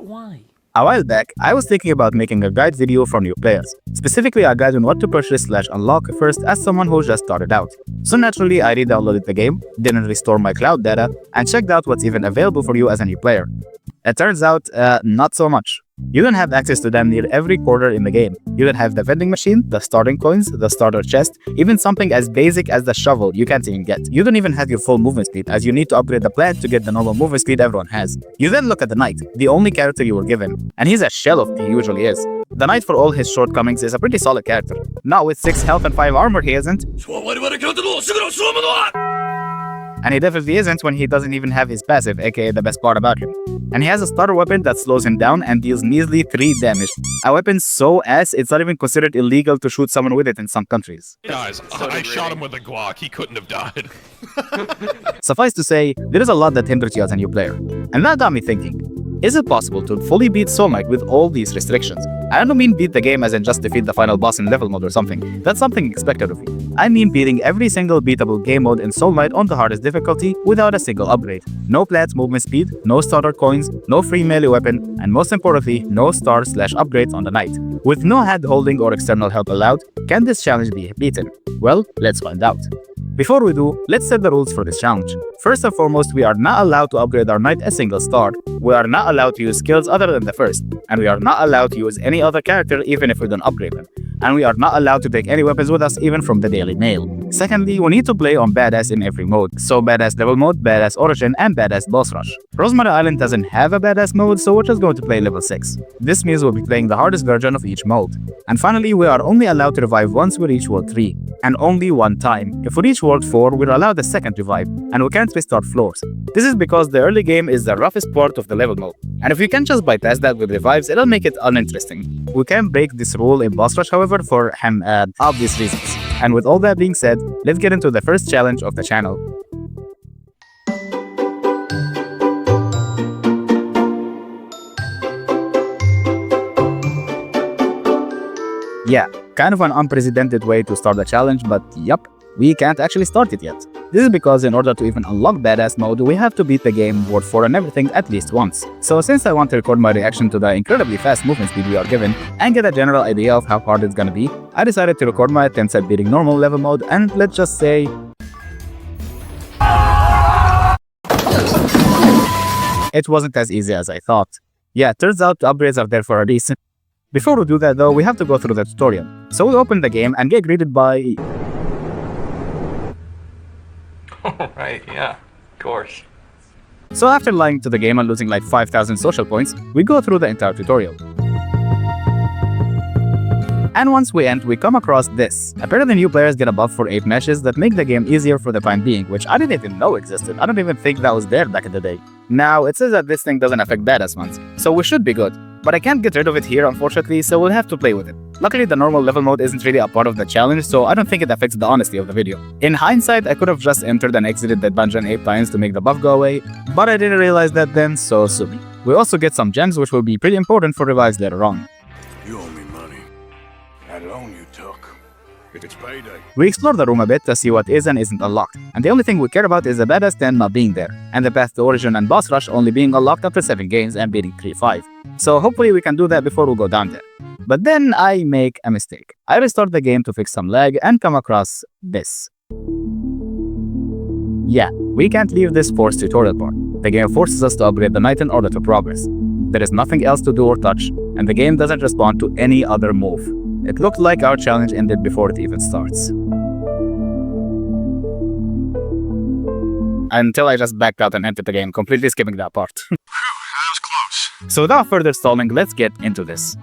why? A while back, I was thinking about making a guide video for new players, specifically a guide on what to purchase/unlock first as someone who just started out. So naturally, I re-downloaded the game, didn't restore my cloud data, and checked out what's even available for you as a new player. It turns out, not so much. You don't have access to damn near every quarter in the game. You don't have the vending machine, the starting coins, the starter chest, even something as basic as the shovel you can't even get. You don't even have your full movement speed, as you need to upgrade the plant to get the normal movement speed everyone has. You then look at the knight, the only character you were given, and he's a shell of what he usually is. The knight, for all his shortcomings, is a pretty solid character. Not with 6 health and 5 armor, he isn't. And he definitely isn't when he doesn't even have his passive, aka the best part about him. And he has a starter weapon that slows him down and deals measly 3 damage. A weapon so ass it's not even considered illegal to shoot someone with it in some countries. Guys, I shot him with a Glock, he couldn't have died. Suffice to say, there is a lot that hinders you as a new player. And that got me thinking, is it possible to fully beat Soulknight with all these restrictions? I don't mean beat the game as in just defeat the final boss in level mode or something. That's something expected of you. I mean beating every single beatable game mode in Soulknight on the hardest difficulty without a single upgrade. No plant movement speed, no starter coins, no free melee weapon, and most importantly, no star/upgrades on the knight. With no hand holding or external help allowed, can this challenge be beaten? Well, let's find out. Before we do, let's set the rules for this challenge. First and foremost, we are not allowed to upgrade our knight a single star. We are not allowed to use skills other than the first. And we are not allowed to use any other character even if we don't upgrade them. And we are not allowed to take any weapons with us even from the Daily Mail. Secondly, we need to play on badass in every mode. So badass level mode, badass origin, and badass boss rush. Rosemary Island doesn't have a badass mode, so we're just going to play level 6. This means we'll be playing the hardest version of each mode. And finally, we are only allowed to revive once we reach world 3. And only one time. If we reach world 4, we're allowed a second revive, and we can't restart floors. This is because the early game is the roughest part of the level mode. And if we can just bypass that with revives, it'll make it uninteresting. We can break this rule in boss rush, however, for obvious reasons. And with all that being said, let's get into the first challenge of the channel. Yeah, kind of an unprecedented way to start the challenge, but yup, we can't actually start it yet. This is because in order to even unlock badass mode, we have to beat the game, world 4 and everything at least once. So since I want to record my reaction to the incredibly fast movement speed we are given, and get a general idea of how hard it's gonna be, I decided to record my attempts at beating normal level mode, and let's just say... it wasn't as easy as I thought. Yeah, turns out the upgrades are there for a reason. Before we do that though, we have to go through the tutorial. So we open the game and get greeted by... Right, yeah, of course. So after lying to the game and losing like 5,000 social points, we go through the entire tutorial. And once we end, we come across this. Apparently new players get a buff for 8 meshes that make the game easier for the time being, which I didn't even know existed. I don't even think that was there back in the day. Now, it says that this thing doesn't affect badass ones, so we should be good. But I can't get rid of it here unfortunately, so we'll have to play with it. Luckily the normal level mode isn't really a part of the challenge, so I don't think it affects the honesty of the video. In hindsight, I could have just entered and exited that dungeon 8 times to make the buff go away, but I didn't realize that then, so sue me. We also get some gems which will be pretty important for revives later on. You owe me money. That loan you took. It's payday. We explore the room a bit to see what is and isn't unlocked, and the only thing we care about is the badass 10 not being there, and the path to origin and boss rush only being unlocked after 7 games and beating 3-5. So hopefully we can do that before we go down there. But then I make a mistake. I restart the game to fix some lag and come across this. Yeah, we can't leave this forced tutorial part. The game forces us to upgrade the knight in order to progress. There is nothing else to do or touch, and the game doesn't respond to any other move. It looked like our challenge ended before it even starts. Until I just backed out and entered the game, completely skipping that part. That was close. So without further stalling, let's get into this.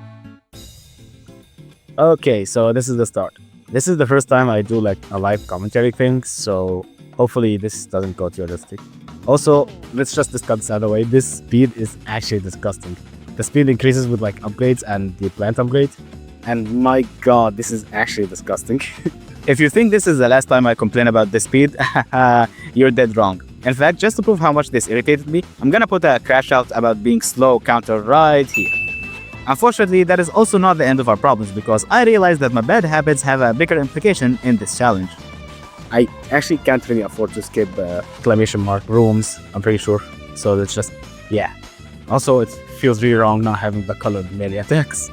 Okay, so this is the start. This is the first time I do like a live commentary thing, so hopefully this doesn't go too realistic. Also, let's just discuss this out of the way. This speed is actually disgusting. The speed increases with like upgrades and the plant upgrade. And my god, this is actually disgusting. If you think this is the last time I complain about the speed, you're dead wrong. In fact, just to prove how much this irritated me, I'm gonna put a crash out about being slow counter right here. Unfortunately, that is also not the end of our problems because I realized that my bad habits have a bigger implication in this challenge. I actually can't really afford to skip exclamation mark rooms, I'm pretty sure. So it's just, yeah. Also, it's feels really wrong not having the colored melee attacks.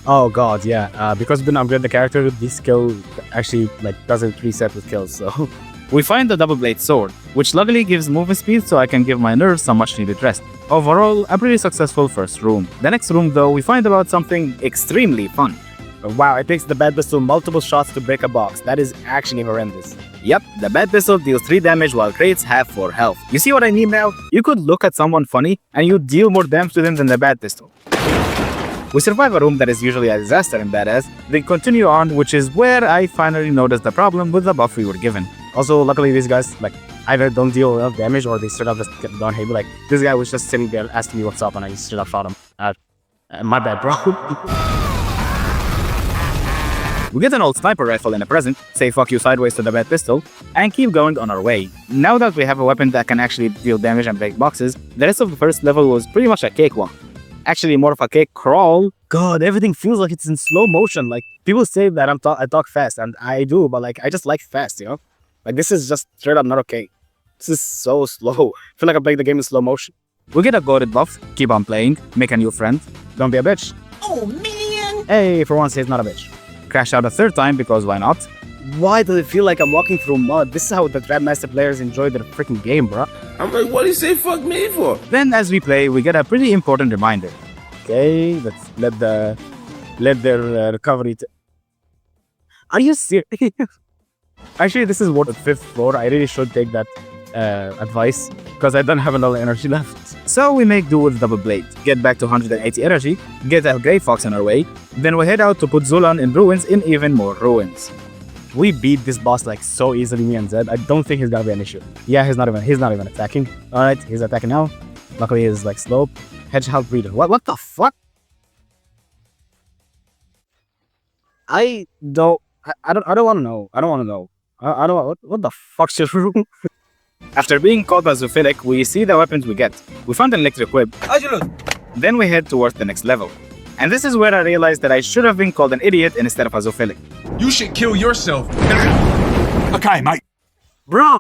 Oh god, yeah. Because we didn't upgrade the character, this skill actually like doesn't reset with kills, so... We find the double blade sword, which luckily gives movement speed so I can give my nerves some much needed rest. Overall, a pretty successful first room. The next room though, we find about something extremely fun. Wow, it takes the bad pistol multiple shots to break a box. That is actually horrendous. Yep, the bad pistol deals 3 damage while crates have 4 health. You see what I mean now? You could look at someone funny and you deal more damage to them than the bad pistol. We survive a room that is usually a disaster in badass, then continue on, which is where I finally noticed the problem with the buff we were given. Also, luckily these guys, like, either don't deal enough damage or they straight up just don't hate me. Like, this guy was just sitting there asking me what's up and I just straight up shot him. My bad, bro. We get an old sniper rifle in a present, say fuck you sideways to the bad pistol, and keep going on our way. Now that we have a weapon that can actually deal damage and break boxes, the rest of the first level was pretty much a cakewalk. Actually, more of a cake crawl. God, everything feels like it's in slow motion. Like, people say that I talk fast, and I do, but like, I just like fast, you know? Like, this is just straight up not okay. This is so slow. I feel like I'm playing the game in slow motion. We get a goaded buff, keep on playing, make a new friend, don't be a bitch. Oh, man! Hey, for once, he's not a bitch. Crash out a third time, because why not? Why does it feel like I'm walking through mud? This is how the Grandmaster players enjoy their freaking game, bro. I'm like, what do you say fuck me for? Then, as we play, we get a pretty important reminder. Okay, let's let their recovery... Are you serious? Actually, this is what the 5th floor. I really should take that advice because I don't have enough energy left. So we make do with double blade, get back to 180 energy, get a Grey Fox on our way, then we head out to put Zulan in ruins in even more ruins. We beat this boss like so easily, me and Zed. I don't think he's gonna be an issue. Yeah, he's not even attacking. Alright, he's attacking now. Luckily he's like slow. Hedgehog breeder. What the fuck? I don't wanna know. I don't wanna know. What the fuck's your room? After being caught by Zoophilic, we see the weapons we get. We found an electric whip. Then we head towards the next level. And this is where I realized that I should have been called an idiot instead of a Zoophilic. You should kill yourself. Okay, mate. Bro!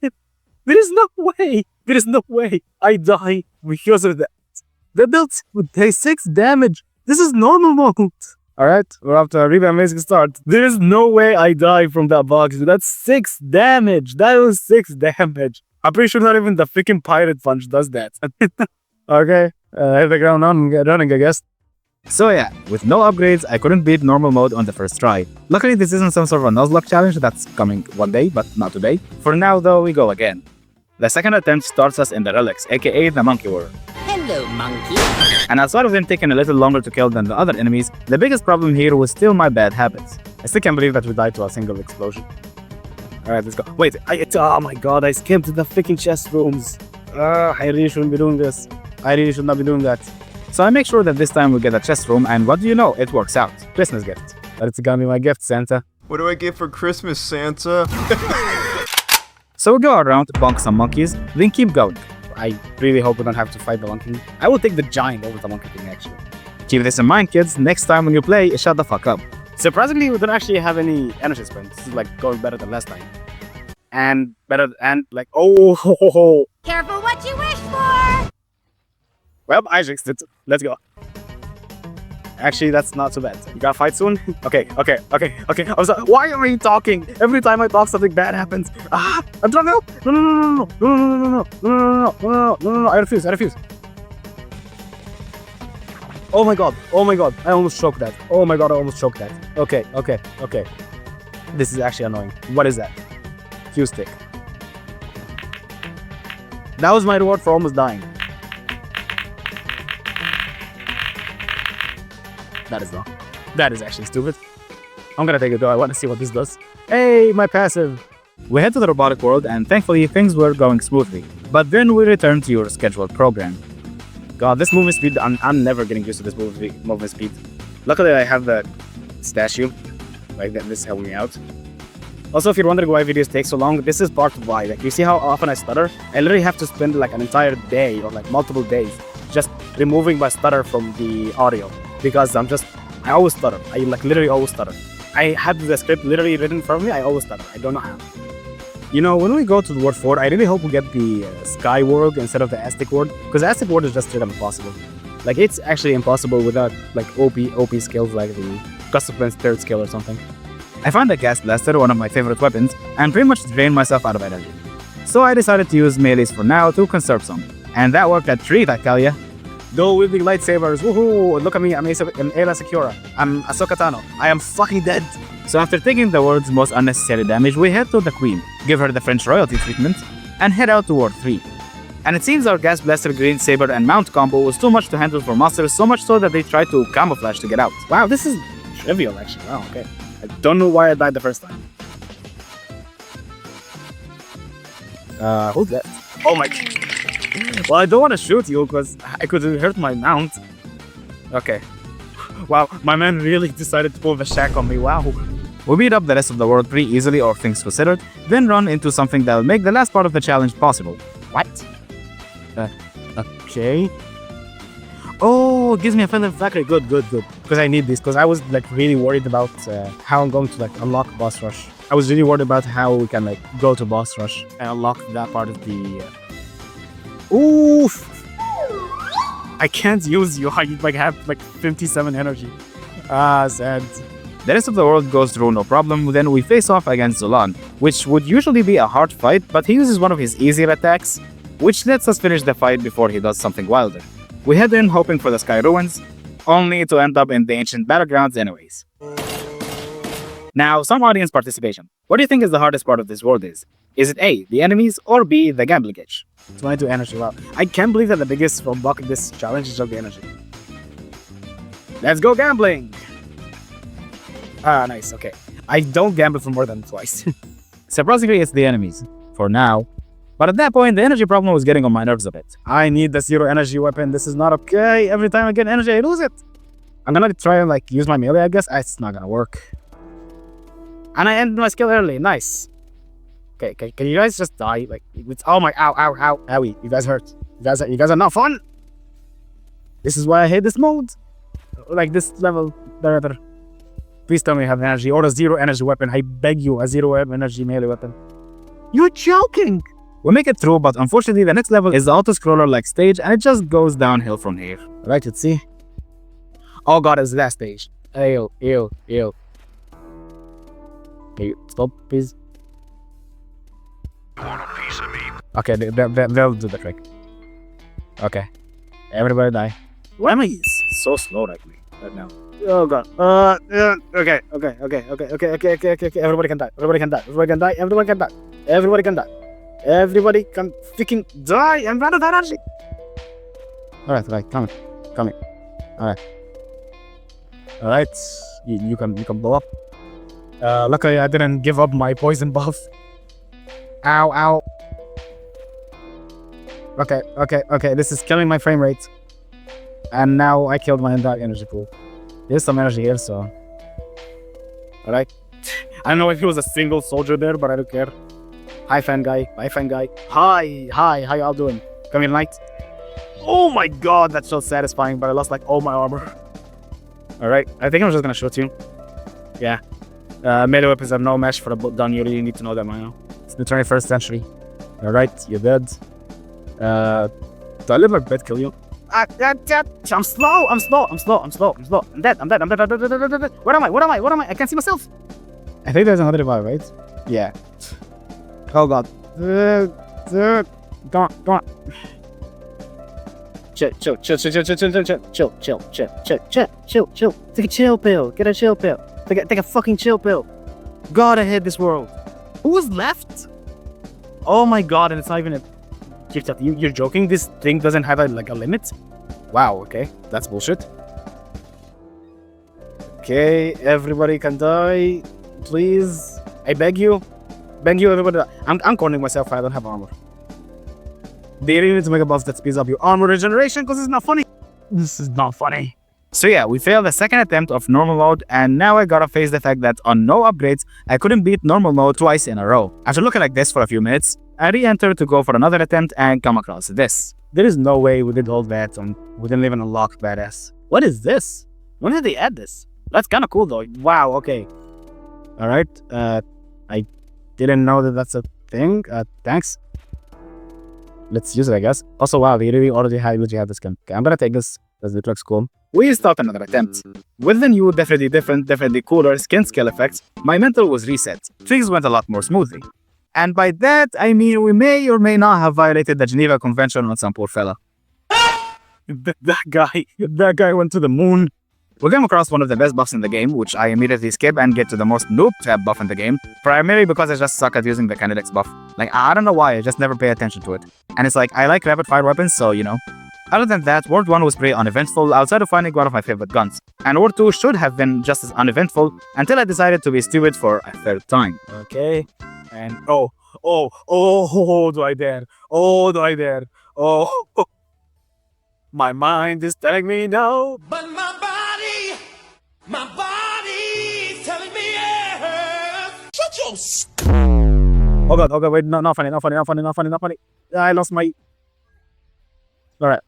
There is no way! There is no way I die because of that. The build would take 6 damage. This is normal mode. Alright, we're off to a really amazing start. There is no way I die from that box. That's 6 damage. That was 6 damage. I'm pretty sure not even the freaking pirate punch does that. Okay, hit the ground on and get running, I guess. So yeah, with no upgrades, I couldn't beat normal mode on the first try. Luckily, this isn't some sort of a Nuzlocke challenge that's coming one day, but not today. For now, though, we go again. The second attempt starts us in the relics, aka the monkey world. Hello, monkey. And outside of them taking a little longer to kill than the other enemies, the biggest problem here was still my bad habits. I still can't believe that we died to a single explosion. Alright, let's go. Wait, oh my god, I skipped the freaking chest rooms. I really shouldn't be doing this. I really should not be doing that. So I make sure that this time we get a chest room, and what do you know, it works out. Christmas gift. But it's gonna be my gift, Santa. What do I get for Christmas, Santa? So we go around, bonk some monkeys, then keep going. I really hope we don't have to fight the monkey. I will take the giant over the monkey thing, actually. Keep this in mind, kids. Next time when you play, shut the fuck up. Surprisingly, we don't actually have any energy sprints. This is like going better than last time. And better, and like, oh ho, ho, ho. Careful what you wish for! Well, I jinxed it. Let's go. Actually, that's not so bad. You gotta fight soon? Okay. I was like, why are you talking? Every time I talk, something bad happens. Ah! I'm trying to help! No, I refuse. Oh my god, I almost choked that. Oh my god, I almost choked that. Okay. This is actually annoying. What is that? Fuse stick. That was my reward for almost dying. That is wrong. That is actually stupid. I'm gonna take it though, I wanna see what this does. Hey, my passive! We head to the robotic world and thankfully things were going smoothly. But then we return to your scheduled program. God, this movement speed, I'm never getting used to this movement speed. Luckily I have the statue. Like this helped me out. Also, if you're wondering why videos take so long, this is part of why. Like, you see how often I stutter? I literally have to spend like an entire day or like multiple days just removing my stutter from the audio. Because I always stutter. I like literally always stutter. I had the script literally written for me, I always stutter. I don't know how. You know, when we go to the World 4, I really hope we get the Sky World instead of the Aztec World, because Aztec World is just straight up impossible. Like, it's actually impossible without, like, OP skills like the Gust of Wind's 3rd skill or something. I found the Gas Blaster one of my favorite weapons, and pretty much drained myself out of energy. So I decided to use melees for now to conserve some. And that worked a treat, I tell ya. Dual wielding lightsabers, woohoo! Look at me, I'm Ayla Secura. I'm Ahsoka Tano. I am fucking dead! So after taking the world's most unnecessary damage, we head to the Queen, give her the French royalty treatment, and head out to World 3. And it seems our Gas Blaster, Green Saber, and Mount combo was too much to handle for monsters, so much so that they tried to camouflage to get out. Wow, this is trivial actually, wow, okay. I don't know why I died the first time. Who's that? Oh my... Well, I don't want to shoot you, because I could hurt my mount. Okay. Wow, my man really decided to pull the shack on me, wow. We beat up the rest of the world pretty easily, all things considered, then run into something that'll make the last part of the challenge possible. What? Okay. Oh, it gives me a feather factory. Good. Because I need this, because I was like really worried about how I'm going to like unlock boss rush. I was really worried about how we can like go to boss rush and unlock that part of the... Oof! I can't use you. I like have like 57 energy. Sad. The rest of the world goes through no problem, then we face off against Zolan, which would usually be a hard fight, but he uses one of his easier attacks, which lets us finish the fight before he does something wilder. We head in hoping for the Sky Ruins, only to end up in the ancient battlegrounds anyways. Now, some audience participation. What do you think is the hardest part of this world is? Is it A, the enemies, or B, the gambling glitch? 22 energy, wow. I can't believe that the biggest roadblock in this challenge is just the energy. Let's go gambling! Ah, nice, okay. I don't gamble for more than twice. Surprisingly, it's the enemies. For now. But at that point, the energy problem was getting on my nerves a bit. I need the 0 energy weapon. This is not okay. Every time I get energy, I lose it. I'm gonna try and like use my melee, I guess. It's not gonna work. And I ended my skill early. Nice. Okay, can you guys just die? Like, it's, oh my, ow, owie. You guys hurt. You guys are not fun. This is why I hate this mode. Like this level. Please tell me you have energy or a 0 energy weapon. I beg you, a 0 energy melee weapon. You're joking. We make it through, but unfortunately the next level is the auto-scroller like stage and it just goes downhill from here. Right, let's see. Oh god, it's that stage. Ew. Can you stop, please? Want a piece of me? Okay, they'll do the trick. Okay. Everybody die. Why am I so slow right now? Oh god. Okay. Everybody can die. Everybody can freaking die. I'm out of energy. Alright, coming. Alright. You can blow up. Luckily I didn't give up my poison buff. Ow. Okay, this is killing my frame rate. And now I killed my entire energy pool. There's some energy here, so... Alright. I don't know if he was a single soldier there, but I don't care. Hi, fan guy. Hi, how y'all doing? Come here, knight. Oh my god, that's so satisfying, but I lost like all my armor. Alright, I think I'm just gonna shoot you. Yeah. Melee weapons have no match for a bolt down. You really need to know that, man. It's the 21st century. Alright, you're dead. Do I let my bed kill you? I'm slow. I'm dead. Where am I? I can't see myself. I think there's another revive, right? Yeah. Oh god. Go on. Chill. Take a chill pill. Get a chill pill. Take a fucking chill pill. God, I hate this world. Who's left? Oh my god, and it's not even a... You're joking? This thing doesn't have a limit? Wow, okay. That's bullshit. Okay, everybody can die. Please. I beg you. Everybody. I'm cornering myself. I don't have armor. They really need to make a buff that speeds up your armor regeneration because it's not funny. This is not funny. So yeah, we failed the second attempt of normal mode, and now I gotta face the fact that on no upgrades, I couldn't beat normal mode twice in a row. After looking like this for a few minutes, I re-entered to go for another attempt and come across this. There is no way we did all that and we didn't even unlock badass. What is this? When did they add this? That's kind of cool though. Wow, okay. Alright, I didn't know that that's a thing. Thanks. Let's use it, I guess. Also, wow, we really already have this skin. Okay, I'm gonna take this because it looks cool. We start another attempt. With the new, definitely different, definitely cooler skin skill effects, my mental was reset. Things went a lot more smoothly. And by that, I mean we may or may not have violated the Geneva Convention on some poor fella. That guy went to the moon. We came across one of the best buffs in the game, which I immediately skip and get to the most noob tab buff in the game, primarily because I just suck at using the kinetics buff. Like, I don't know why, I just never pay attention to it. And it's like, I like rapid fire weapons, so you know. Other than that, World 1 was pretty uneventful outside of finding one of my favorite guns. And World 2 should have been just as uneventful until I decided to be stupid for a third time. Okay, and do I dare? Oh, do I dare? Oh, my mind is telling me no. But my body's telling me yes. Shut your Oh god, wait, not funny. I lost my... Alright.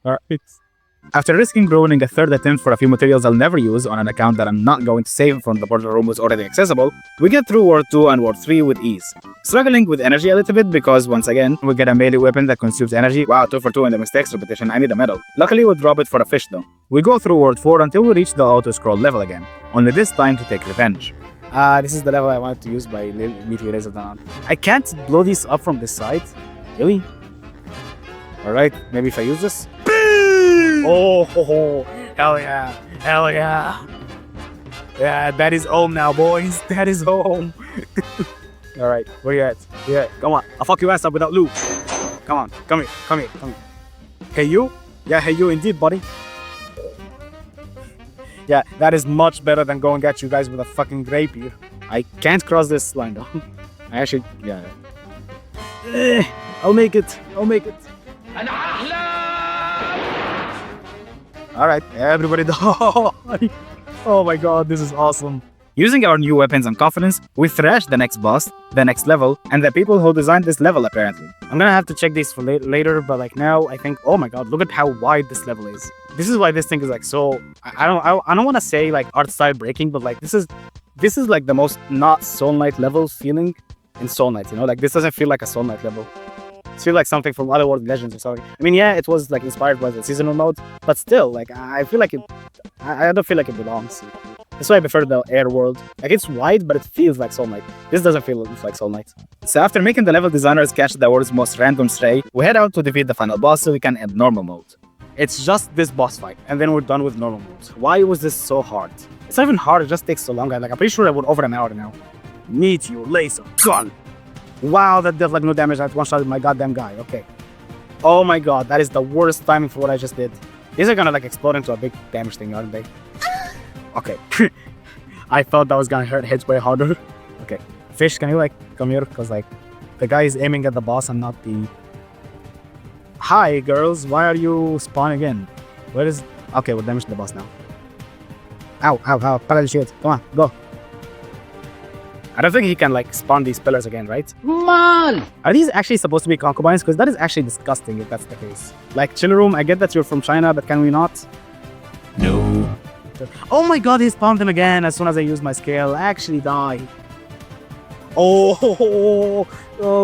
After risking ruining a third attempt for a few materials I'll never use on an account that I'm not going to save from the portal room was already accessible, we get through World 2 and World 3 with ease. Struggling with energy a little bit because, once again, we get a melee weapon that consumes energy. Wow, 2 for 2 in the mistakes repetition, I need a medal. Luckily, we drop it for a fish though. We go through World 4 until we reach the auto-scroll level again, only this time to take revenge. This is the level I wanted to use by Meteor Laser Down. I can't blow these up from this side. Really? Alright, maybe if I use this? Oh, hell yeah. Yeah, that is home now, boys. That is home. Alright, where you at? Yeah, come on. I'll fuck your ass up without loot. Come on, come here. Hey, you? Yeah, hey, you indeed, buddy. Yeah, that is much better than going at you guys with a fucking rapier. I can't cross this line though. I actually, yeah. I'll make it. Alright, everybody die. Oh my god, this is awesome. Using our new weapons and confidence, we thrash the next boss, the next level, and the people who designed this level apparently. I'm gonna have to check these for later, but like now I think, oh my god, look at how wide this level is. This is why this thing is like so, I don't want to say like art style breaking, but like this is like the most not Soulknight level feeling in Soulknight, you know? Like this doesn't feel like a Soulknight level. It feels like something from Otherworld Legends or something. I mean, yeah, it was like inspired by the seasonal mode, but still, like I feel like it, I don't feel like it belongs. That's why I prefer the air world. Like it's wide, but it feels like Soulknight. This doesn't feel like Soulknight. So after making the level designers catch the world's most random stray, we head out to defeat the final boss so we can end normal mode. It's just this boss fight, and then we're done with normal mode. Why was this so hard? It's not even hard, it just takes so long. Like I'm pretty sure I would over an hour now. Meteor Laser Gun. Wow, that did like no damage. I one-shotted my goddamn guy. Okay. Oh my god, that is the worst timing for what I just did. These are gonna like explode into a big damage thing, aren't they? Okay. I thought that was gonna hit way harder. Okay. Fish, can you like come here? Cause like the guy is aiming at the boss and not the... Hi girls, why are you spawning in? Where is... Okay, we're damaging the boss now. Ow. Parallel shield. Come on, go. I don't think he can like spawn these pillars again, right? Man! Are these actually supposed to be concubines? Because that is actually disgusting if that's the case. Like, Chill Room, I get that you're from China, but can we not? No. Oh my god, he spawned them again as soon as I use my scale. I actually die. Oh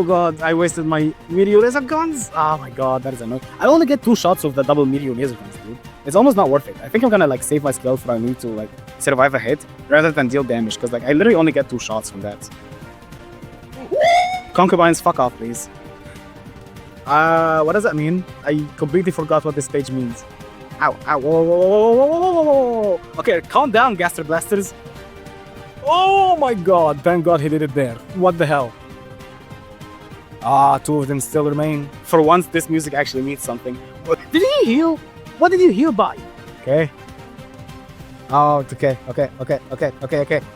god, I wasted my meteor laser guns. Oh my god, that is annoying. I only get 2 shots of the double meteor laser guns, dude. It's almost not worth it. I think I'm gonna like save my skill for I need to like survive a hit rather than deal damage, because like I literally only get 2 shots from that. Concubines, fuck off, please. What does that mean? I completely forgot what this stage means. Ow, whoa. Okay, calm down, Gaster Blasters. Oh my god, thank god he did it there. What the hell? 2 of them still remain. For once, this music actually means something. Did he heal? What did you heal by? Okay. Oh, it's okay. Okay.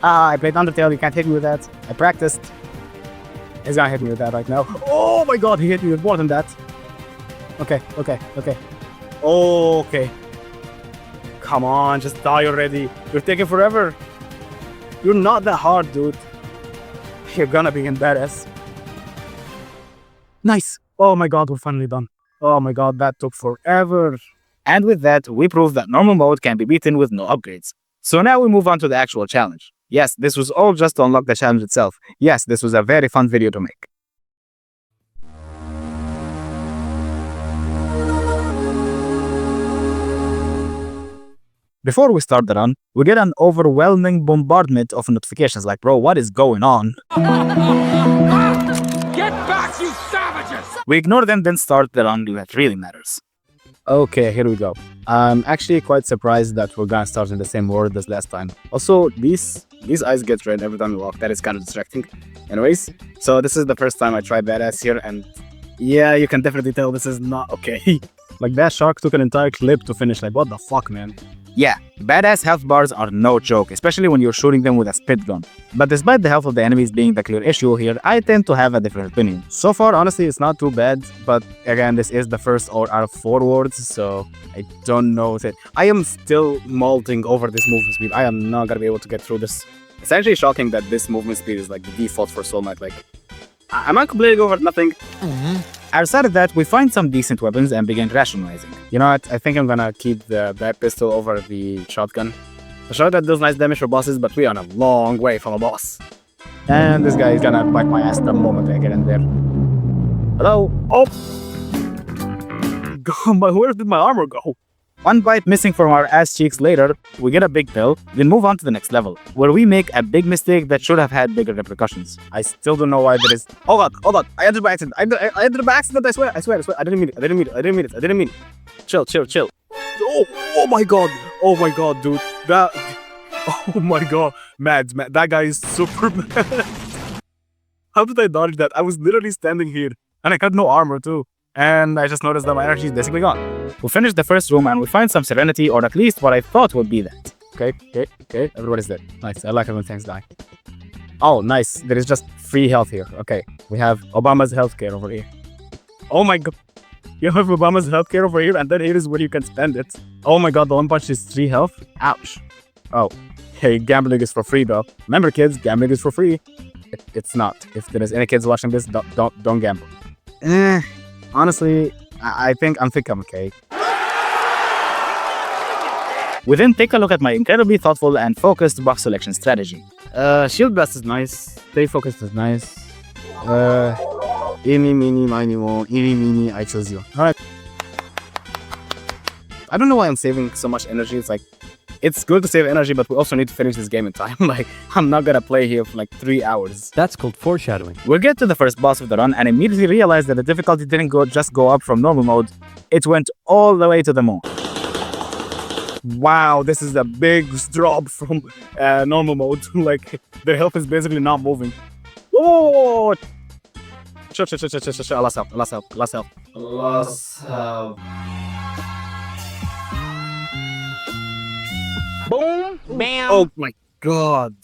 I played Undertale, you can't hit me with that. I practiced. He's gonna hit me with that right now. Oh my god, he hit me with more than that. Okay. Come on, just die already. You're taking forever. You're not that hard, dude. You're gonna be in badass. Nice. Oh my god, we're finally done. Oh my god, that took forever. And with that, we proved that normal mode can be beaten with no upgrades. So now we move on to the actual challenge. Yes, this was all just to unlock the challenge itself. Yes, this was a very fun video to make. Before we start the run, we get an overwhelming bombardment of notifications like, bro, what is going on? Get back, you savages! We ignore them, then start the run that really matters. Okay, here we go. I'm actually quite surprised that we're gonna start in the same world as last time. Also, these eyes get red every time we walk. That is kind of distracting. Anyways, so this is the first time I try Badass here, and yeah, you can definitely tell this is not okay. Like, that shark took an entire clip to finish. Like, what the fuck, man? Yeah, Badass health bars are no joke, especially when you're shooting them with a spit gun. But despite the health of the enemies being the clear issue here, I tend to have a different opinion. So far, honestly, it's not too bad, but again, this is the first out of 4 worlds, so I don't know. I am still molting over this movement speed. I am not gonna be able to get through this. It's actually shocking that this movement speed is like the default for Soulknight. Like, I'm not complaining over nothing. Outside of that, we find some decent weapons and begin rationalizing. You know what? I think I'm gonna keep the bat pistol over the shotgun. The shotgun does nice damage for bosses, but we are a long way from a boss. And this guy is gonna bite my ass the moment I get in there. Hello? Oh! God, where did my armor go? One bite missing from our ass cheeks later, we get a big pill, then move on to the next level, where we make a big mistake that should have had bigger repercussions. I still don't know why there is... Oh god, hold on, I entered by accident. I entered by accident, I swear. I didn't mean it. Chill. Oh my god, dude. Oh my god. Mad. That guy is super mad. How did I dodge that? I was literally standing here, and I got no armor too. And I just noticed that my energy is basically gone. We finish the first room and we find some serenity, or at least what I thought would be that. Okay. Everybody's dead. Nice. I like it when things die. Oh, nice. There is just free health here. Okay. We have Obama's healthcare over here. Oh my god. You have Obama's healthcare over here, and then here is where you can spend it. Oh my god, the one punch is 3 health. Ouch. Oh. Hey, gambling is for free though. Remember kids, gambling is for free. It's not. If there is any kids watching this, don't gamble. Honestly, I think I'm okay. We then take a look at my incredibly thoughtful and focused buff selection strategy. Shield Blast is nice. Stay focused is nice. Eeny, meeny, miny, mo. Eeny, meeny, I chose you. Alright. I don't know why I'm saving so much energy. It's like, it's good to save energy, but we also need to finish this game in time. Like, I'm not gonna play here for like 3 hours. That's called foreshadowing. We'll get to the first boss of the run and immediately realize that the difficulty didn't just go up from normal mode. It went all the way to the moon. Wow, this is a big drop from normal mode. Like, their health is basically not moving. Whoa! Chill. Last help. Boom, bam. Oh my god.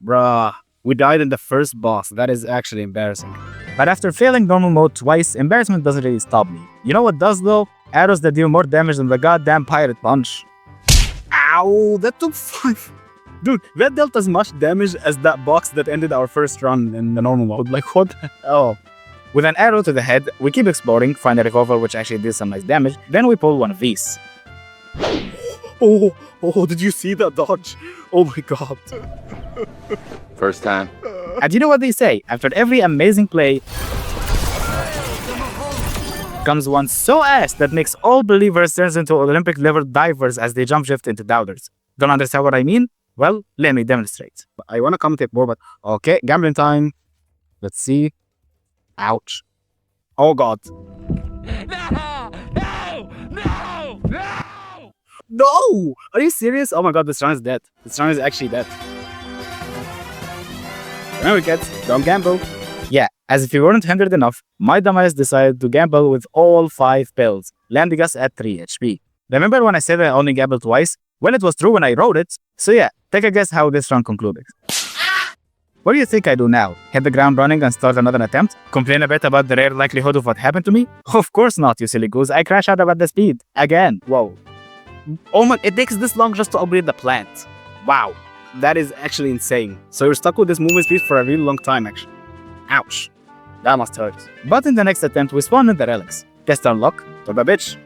Bruh. We died in the first boss. That is actually embarrassing. But after failing normal mode twice, embarrassment doesn't really stop me. You know what does though? Arrows that deal more damage than the goddamn pirate punch. Ow, that took 5. Dude, that dealt as much damage as that box that ended our first run in the normal mode. Like, what the hell? With an arrow to the head, we keep exploring, find a revolver which actually did some nice damage, then we pull one of these. Oh, did you see that dodge? Oh my god. First time. And you know what they say? After every amazing play comes one so ass that makes all believers turn into Olympic level divers as they jump shift into doubters. Don't understand what I mean? Well, let me demonstrate. I want to commentate more, but okay, gambling time. Let's see. Ouch. Oh god. No! Are you serious? Oh my god, this run is dead. This run is actually dead. Remember kids, don't gamble. Yeah, as if we weren't hindered enough, my dumbass decided to gamble with all 5 pills, landing us at 3 HP. Remember when I said I only gambled twice? Well, it was true when I wrote it. So yeah, take a guess how this run concluded. What do you think I do now? Hit the ground running and start another attempt? Complain a bit about the rare likelihood of what happened to me? Of course not, you silly goose. I crash out about the speed. Again. Whoa. Oh my, it takes this long just to upgrade the plant. Wow. That is actually insane. So you're stuck with this movement speed for a really long time, actually. Ouch. That must hurt. But in the next attempt, we spawn in the relics. Test our luck. Turbo bitch.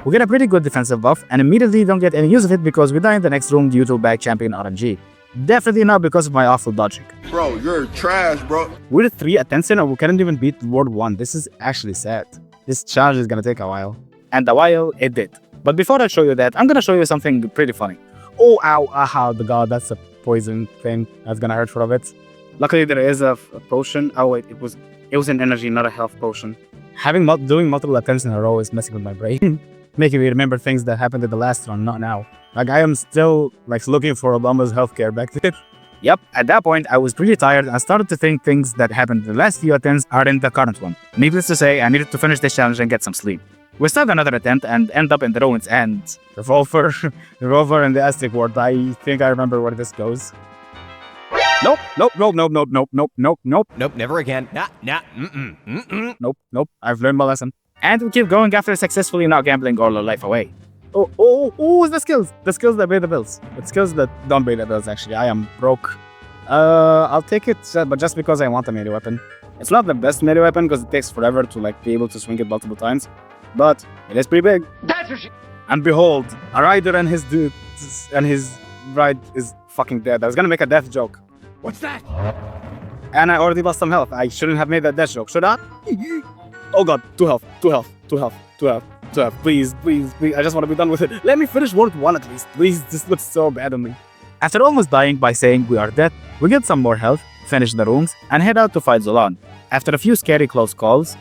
We get a pretty good defensive buff and immediately don't get any use of it because we die in the next room due to bag champion RNG. Definitely not because of my awful dodging. Bro, you're trash, bro. We're 3 attempts in and we couldn't even beat World 1. This is actually sad. This challenge is gonna take a while. And a while, it did. But before I show you that, I'm gonna show you something pretty funny. Oh, ow, aha, the god, that's a poison thing. That's gonna hurt for a bit. Luckily, there is a potion. Oh wait, it was an energy, not a health potion. Doing multiple attempts in a row is messing with my brain, making me remember things that happened in the last run, not now. Like I am still like looking for Obama's healthcare back there. Yep, at that point, I was pretty tired and started to think things that happened in the last few attempts are in the current one. Needless to say, I needed to finish this challenge and get some sleep. We start another attempt and end up in the ruins and... Revolver and the Aztec ward. I think I remember where this goes. Nope. Nope, never again. Nope. I've learned my lesson. And we keep going after successfully not gambling all our life away. Oh, it's the skills. The skills that pay the bills. The skills that don't pay the bills, actually. I am broke. I'll take it, but just because I want a melee weapon. It's not the best melee weapon because it takes forever to like be able to swing it multiple times. But it is pretty big. And behold, a rider and his dude and his ride is fucking dead. I was gonna make a death joke. What's that? And I already lost some health. I shouldn't have made that death joke, should I? Oh god, 2 health. Please. I just want to be done with it. Let me finish World 1 at least. Please, this looks so bad on me. After almost dying by saying we are dead, we get some more health, finish the rooms, and head out to fight Zolan. After a few scary close calls,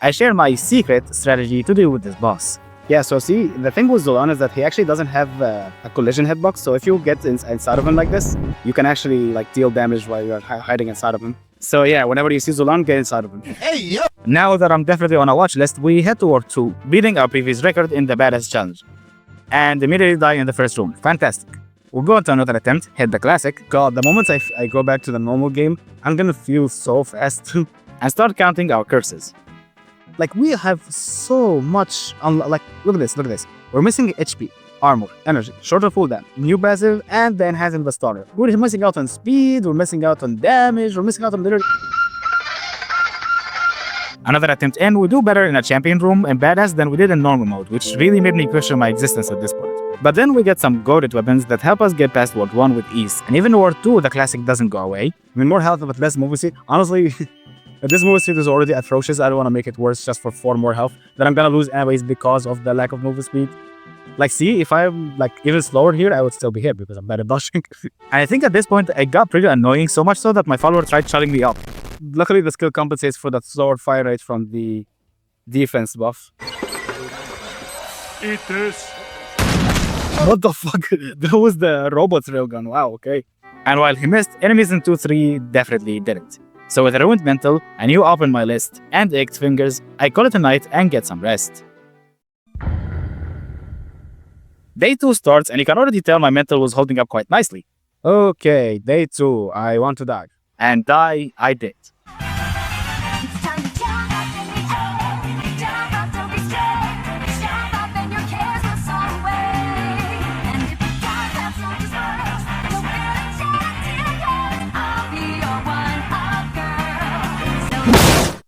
I share my secret strategy to deal with this boss. Yeah, so see, the thing with Zolan is that he actually doesn't have a collision hitbox, so if you get inside of him like this, you can actually like deal damage while you're hiding inside of him. So yeah, whenever you see Zolan, get inside of him. Hey, yo! Now that I'm definitely on a watch list, we head toward 2, beating our previous record in the Badass Challenge. And immediately die in the first room. Fantastic. We'll go on to another attempt, hit the classic. God, the moment I go back to the normal game, I'm gonna feel so fast. And start counting our curses. Like, we have so much, like, look at this. We're missing HP, armor, energy, shorter cooldown, new passive, and then enhancing the starter. We're missing out on speed, we're missing out on damage, we're missing out on literally... Another attempt and we do better in a champion room and badass than we did in normal mode, which really made me question my existence at this point. But then we get some goated weapons that help us get past World 1 with ease. And even World 2, the classic doesn't go away. I mean, more health but less movement speed. Honestly, this movement speed is already atrocious. I don't want to make it worse just for 4 more health that I'm gonna lose anyways because of the lack of movement speed. Like, see, if I'm like even slower here, I would still be here because I'm bad at dodging. And I think at this point, it got pretty annoying, so much so that my follower tried shutting me up. Luckily, the skill compensates for that slower fire rate from the defense buff. Eat this. What the fuck? That was the robot's railgun. Wow, okay. And while he missed, enemies in 2-3 definitely didn't. So with a ruined mental, I new open my list and ached fingers, I call it a night and get some rest. Day 2 starts and you can already tell my mental was holding up quite nicely. Okay, day 2, I want to die. And die, I did.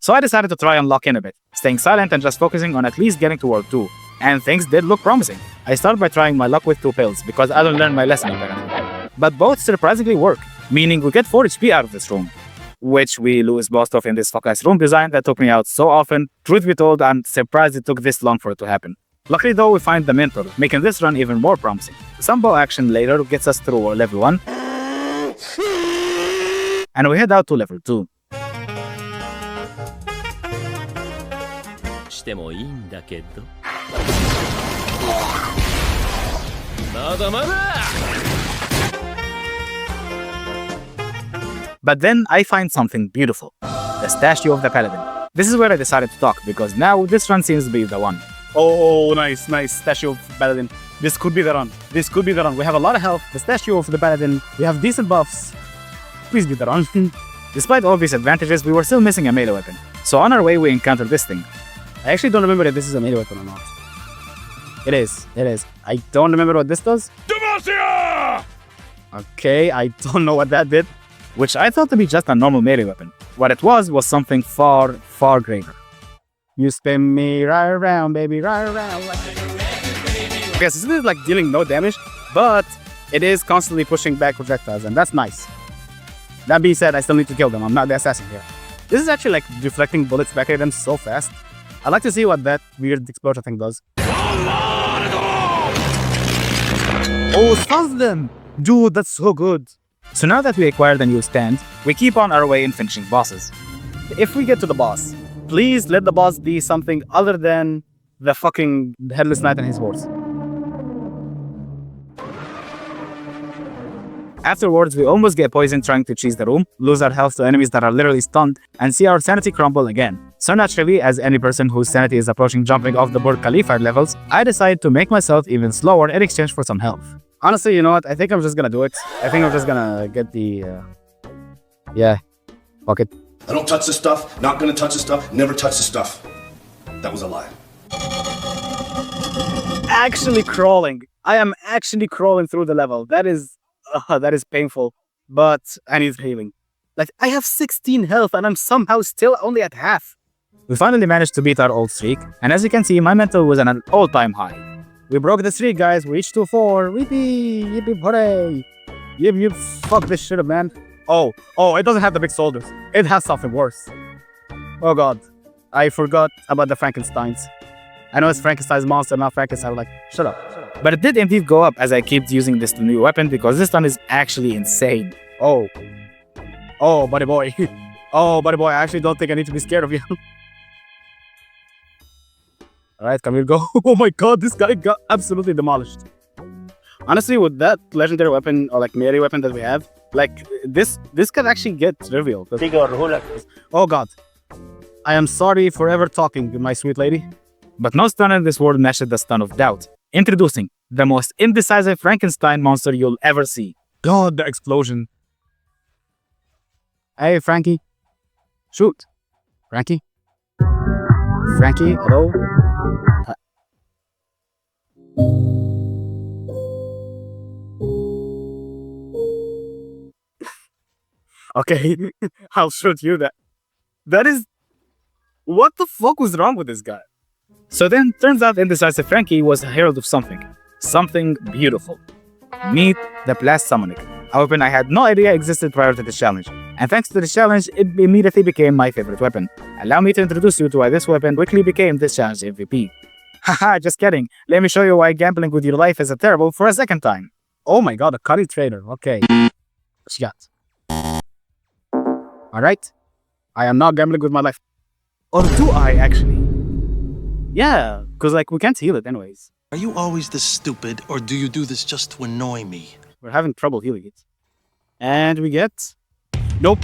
So I decided to try and lock in a bit, staying silent and just focusing on at least getting to World 2. And things did look promising. I started by trying my luck with 2 pills because I don't learn my lesson apparently. But both surprisingly work, meaning we get 4 HP out of this room. Which we lose most of in this fuck-ass room design that took me out so often. Truth be told, I'm surprised it took this long for it to happen. Luckily though, we find the mentor, making this run even more promising. Some bow action later gets us through level 1. And we head out to level 2. But then I find something beautiful. The statue of the paladin. This is where I decided to talk because now this run seems to be the one. Oh, nice. Statue of the paladin. This could be the run. We have a lot of health. The statue of the paladin. We have decent buffs. Please be the run. Despite all these advantages, we were still missing a melee weapon. So on our way, we encountered this thing. I actually don't remember if this is a melee weapon or not. It is. I don't remember what this does. Demacia! Okay, I don't know what that did. Which I thought to be just a normal melee weapon. What it was something far, far greater. You spin me right around, baby, right around. Yes, this is like dealing no damage, but it is constantly pushing back projectiles, and that's nice. That being said, I still need to kill them. I'm not the assassin here. This is actually like deflecting bullets back at them so fast. I'd like to see what that weird explosion thing does. Oh, stuns them! Dude, that's so good. So now that we acquired a new stand, we keep on our way in finishing bosses. If we get to the boss, please let the boss be something other than the fucking Headless Knight and his horse. Afterwards, we almost get poisoned trying to cheese the room, lose our health to enemies that are literally stunned, and see our sanity crumble again. So naturally, as any person whose sanity is approaching jumping off the Burj Khalifa levels, I decide to make myself even slower in exchange for some health. Honestly, you know what? I think I'm just gonna do it. I think I'm just gonna get the... Yeah. Fuck it. I don't touch the stuff, not gonna touch the stuff, never touch the stuff. That was a lie. Actually crawling. I am actually crawling through the level. That is painful, but I need healing. Like, I have 16 health and I'm somehow still only at half. We finally managed to beat our old streak, and as you can see, my mental was at an all-time high. We broke the streak, guys. We reached 2-4. Yippee! Yippee! Hooray! Yip! Fuck this shit up, man. Oh, it doesn't have the big shoulders. It has something worse. Oh god. I forgot about the Frankensteins. I know it's Frankenstein's monster, not Frankenstein. Like, shut up. But it did indeed go up as I kept using this new weapon because this one is actually insane. Oh, buddy boy. Oh, buddy boy, I actually don't think I need to be scared of you. Alright, come here, go. Oh my god, this guy got absolutely demolished. Honestly, with that legendary weapon or like melee weapon that we have, like this can actually get trivial. Oh god. I am sorry for ever talking, my sweet lady. But no stun in this world matches the stun of doubt. Introducing the most indecisive Frankenstein monster you'll ever see. God, the explosion. Hey, Frankie. Shoot. Frankie? Frankie, hello? Okay, I'll shoot you that. That is... What the fuck was wrong with this guy? So then, turns out Indecisive Frankie was a herald of something. Something beautiful. Meet the Blast Summoning, a weapon I had no idea existed prior to this challenge. And thanks to this challenge, it immediately became my favorite weapon. Allow me to introduce you to why this weapon quickly became this challenge MVP. Haha, just kidding. Let me show you why gambling with your life is terrible for a second time. Oh my god, a curry trader. Okay. What you got? Alright. I am not gambling with my life. Or do I actually? Yeah, because like we can't heal it anyways. Are you always this stupid, or do you do this just to annoy me? We're having trouble healing it. And we get... Nope.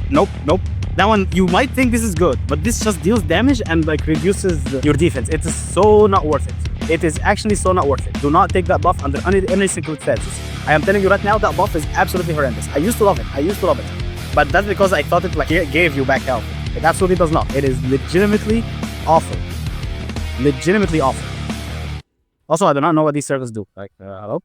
That one, you might think this is good, but this just deals damage and like reduces your defense. It is so not worth it. It is actually so not worth it. Do not take that buff under any circumstances. I am telling you right now, that buff is absolutely horrendous. I used to love it. But that's because I thought it like gave you back health. It absolutely does not. It is legitimately awful. Legitimately awful. Also, I do not know what these circles do. Like, hello?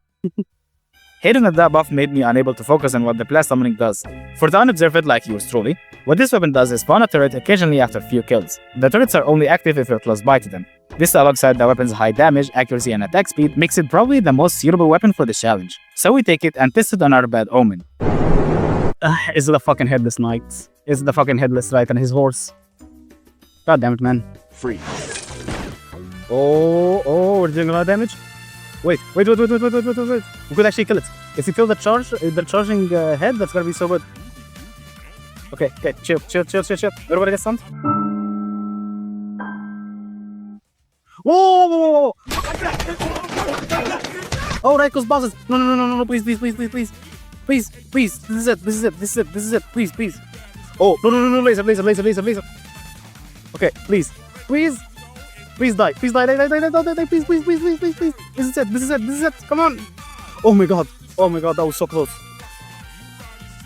Hitting at that buff made me unable to focus on what the Blast Summoning does. For the unobserved like yours truly, what this weapon does is spawn a turret occasionally after a few kills. The turrets are only active if you're close by to them. This alongside the weapon's high damage, accuracy, and attack speed makes it probably the most suitable weapon for the challenge. So we take it and test it on our bad omen. Is the fucking Headless Knight. Is the fucking Headless Knight and his horse. God damn it, man. Free. Oh, we're doing a lot of damage. Wait. We could actually kill it. If you kill the charging head, that's gonna be so good. Okay, chill. Everybody get stunned. Whoa! Oh, right, goes bosses. No, please. Please. This is it. Please. Oh, no, laser. Okay, please. Please die. Please. This is it. Come on. Oh my god, that was so close.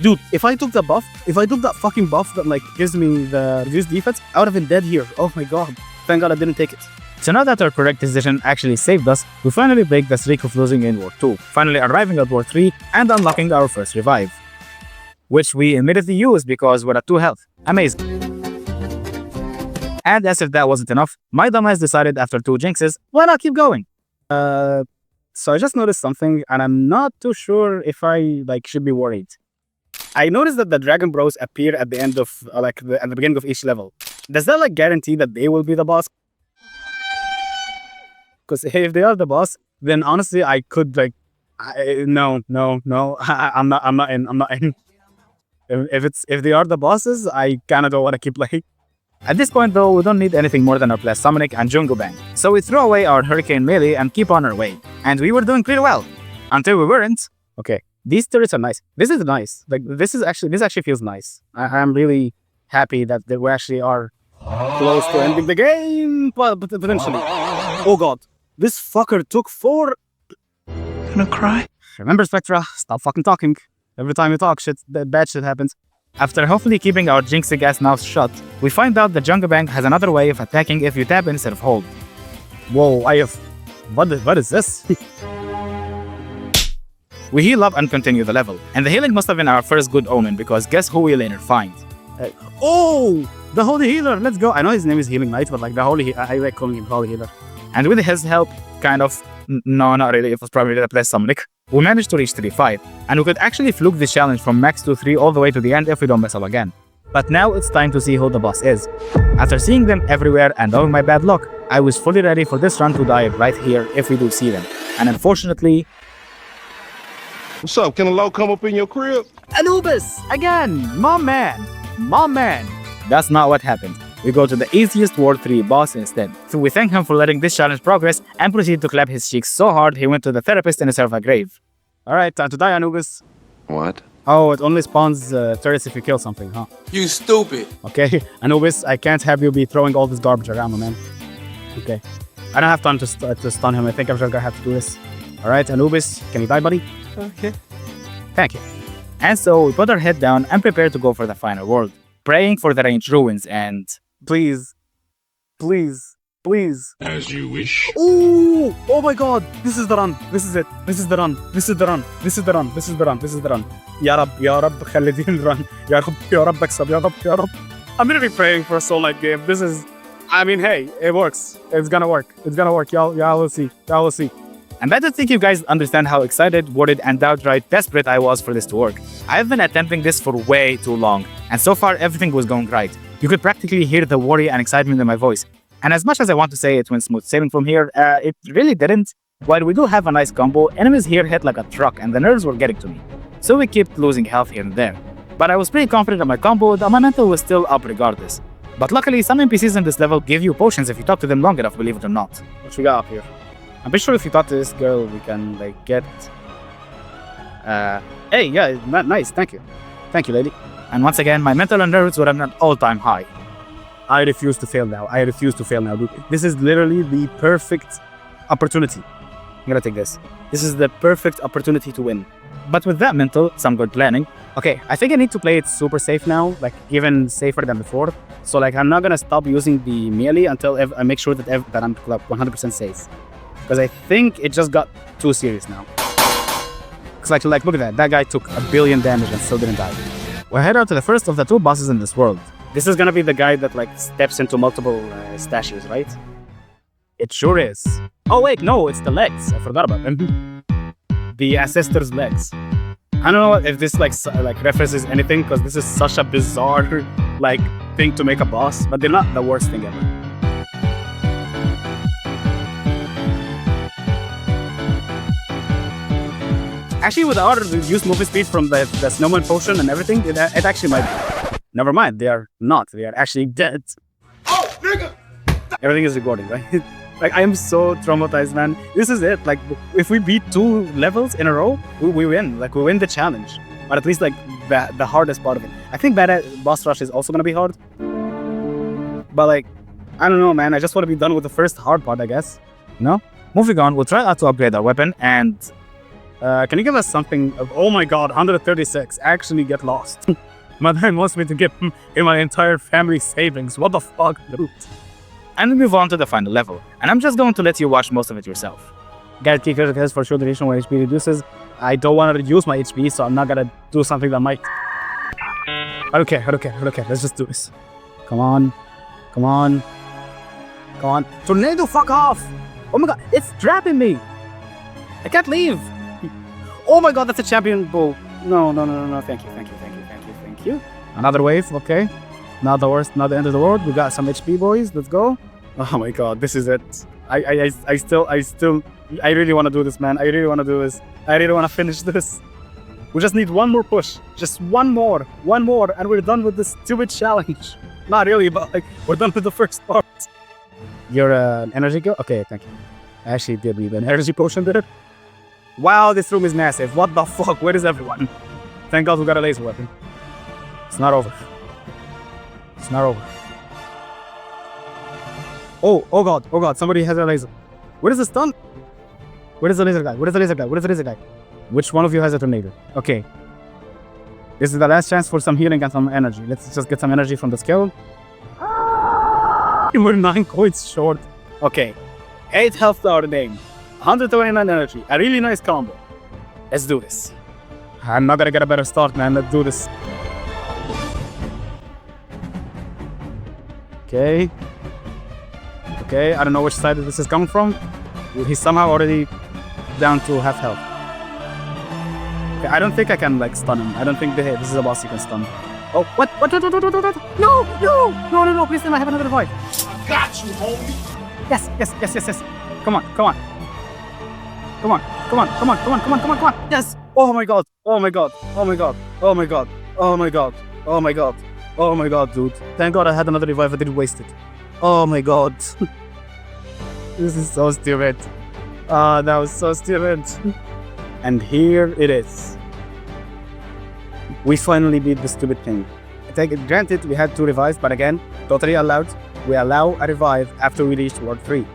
Dude, if I took that fucking buff that like gives me the reduced defense, I would have been dead here. Oh my god. Thank god I didn't take it. So now that our correct decision actually saved us, we finally break the streak of losing in War 2, finally arriving at War 3 and unlocking our first revive. Which we immediately used because we're at 2 health. Amazing. And as if that wasn't enough, my dumbass decided after 2 jinxes, why not keep going? So I just noticed something and I'm not too sure if I should be worried. I noticed that the Dragon Bros appear at the end of at the beginning of each level. Does that guarantee that they will be the boss? Because if they are the boss, then honestly, I could like, no, I'm not in. If they are the bosses, I kinda don't want to keep playing. At this point though, we don't need anything more than our Plasmonic and Jungle Bang. So we throw away our Hurricane melee and keep on our way. And we were doing pretty well. Until we weren't. Okay, these turrets are nice. This is nice. Like this actually feels nice. I'm really happy that we actually are close to ending the game, but potentially. Oh god, this fucker took 4. Gonna cry? Remember Spectra, stop fucking talking. Every time you talk shit, bad shit happens. After hopefully keeping our jinxing ass mouths shut, we find out that Jungle Bang has another way of attacking if you tap instead of hold. Whoa, what is this? We heal up and continue the level, and the healing must have been our first good omen because guess who we later find? Oh, the Holy Healer, let's go. I know his name is Healing Knight, but like the Holy I like calling him Holy Healer. And with his help, kind of, no, not really, it was probably the Plasmonic, we managed to reach 3-5, and we could actually fluke this challenge from max to 3 all the way to the end if we don't mess up again. But now it's time to see who the boss is. After seeing them everywhere and knowing my bad luck, I was fully ready for this run to die right here if we do see them. And unfortunately... What's up? Can a low come up in your crib? Anubis! Again! Mom man! That's not what happened. We go to the easiest World 3 boss instead. So we thank him for letting this challenge progress and proceed to clap his cheeks so hard he went to the therapist in himself a grave. Alright, time to die, Anubis. What? Oh, it only spawns turrets if you kill something, huh? You stupid. Okay, Anubis, I can't have you be throwing all this garbage around, my man. Okay. I don't have time to stun him. I think I'm just gonna have to do this. Alright, Anubis, can you die, buddy? Okay. Thank you. And so we put our head down and prepare to go for the final world, praying for the ranged ruins and... Please. As you wish. Ooh! Oh my god! This is the run! This is it! This is the run! Ya Rab, خليتيني run. Ya Rab, أكسب. Ya Rab. I'm gonna be praying for a Soulknight game. This is... I mean, hey, it works. It's gonna work. Y'all will see. And I don't think you guys understand how excited, worried, and outright desperate I was for this to work. I've been attempting this for way too long, and so far everything was going right. You could practically hear the worry and excitement in my voice. And as much as I want to say it went smooth sailing from here, it really didn't. While we do have a nice combo, enemies here hit like a truck and the nerves were getting to me. So we kept losing health here and there. But I was pretty confident in my combo that my mental was still up regardless. But luckily, some NPCs in this level give you potions if you talk to them long enough, believe it or not. What we got up here? I'm pretty sure if you talk to this girl, we can like get... Hey, yeah, nice, thank you. Thank you, lady. And once again, my mental and nerves were at an all-time high. I refuse to fail now. Dude. This is literally the perfect opportunity. I'm gonna take this. This is the perfect opportunity to win. But with that mental, some good planning. Okay, I think I need to play it super safe now, like even safer than before. So like I'm not gonna stop using the melee until I make sure that I'm 100% safe. Because I think it just got too serious now. Cause like look at that. That guy took 1 billion damage and still didn't die. We'll head out to the first of the 2 bosses in this world. This is gonna be the guy that like steps into multiple statues, right? It sure is. Oh wait, no, it's the legs. I forgot about them. The ancestors' legs. I don't know if this like references anything, because this is such a bizarre like thing to make a boss, but they're not the worst thing ever. Actually, with our reduced movement speed from the snowman potion and everything, it actually might... Never mind, they are not. They are actually dead. Oh, nigga! Everything is recording, right? Like, I am so traumatized, man. This is it. Like, if we beat 2 levels in a row, we win. Like, we win the challenge. But at least, like, the hardest part of it. I think boss rush is also gonna be hard. But, like, I don't know, man. I just want to be done with the first hard part, I guess. No? Moving on, we'll try out to upgrade our weapon and... can you give us something of... Oh my god, 136. Actually get lost. My dad wants me to give him in my entire family savings. What the fuck, dude? And we move on to the final level. And I'm just going to let you watch most of it yourself. Guarantee critical hits for short duration when HP reduces. I don't want to reduce my HP, so I'm not gonna do something that might... Okay. Let's just do this. Come on. Tornado, fuck off! Oh my god, it's trapping me! I can't leave! Oh my god, that's a champion bull. No. Thank you. Another wave, okay. Not the worst, not the end of the world. We got some HP, boys. Let's go. Oh my god, this is it. I really want to do this, man. I really want to do this. I really want to finish this. We just need one more push. Just one more, and we're done with this stupid challenge. Not really, but like, we're done with the first part. You're an energy go? Okay, thank you. I actually did leave an energy potion there. Wow, this room is massive. What the fuck? Where is everyone? Thank God we got a laser weapon. It's not over. It's not over. Oh God, somebody has a laser. Where is the stun? Where is the laser guy? Where is the laser guy? Where is the laser guy? Which one of you has a tornado? Okay. This is the last chance for some healing and some energy. Let's just get some energy from the skill. We're 9 coins short. Okay. 8 health to our name. 129 energy. A really nice combo. Let's do this. I'm not gonna get a better start, man. Let's do this. Okay. Okay, I don't know which side this is coming from. He's somehow already down to half health. Okay, I don't think I can like stun him. I don't think this is a boss you can stun. Oh, what? No, please let me have another revive. I got you, homie. Yes. Come on. Yes. Oh my god, dude. Thank God I had another revive. I didn't waste it. Oh my god. This is so stupid. That was so stupid. And here it is. We finally beat the stupid thing. I take it granted we had 2 revives, but again, totally allowed. We allow a revive after we reach World 3.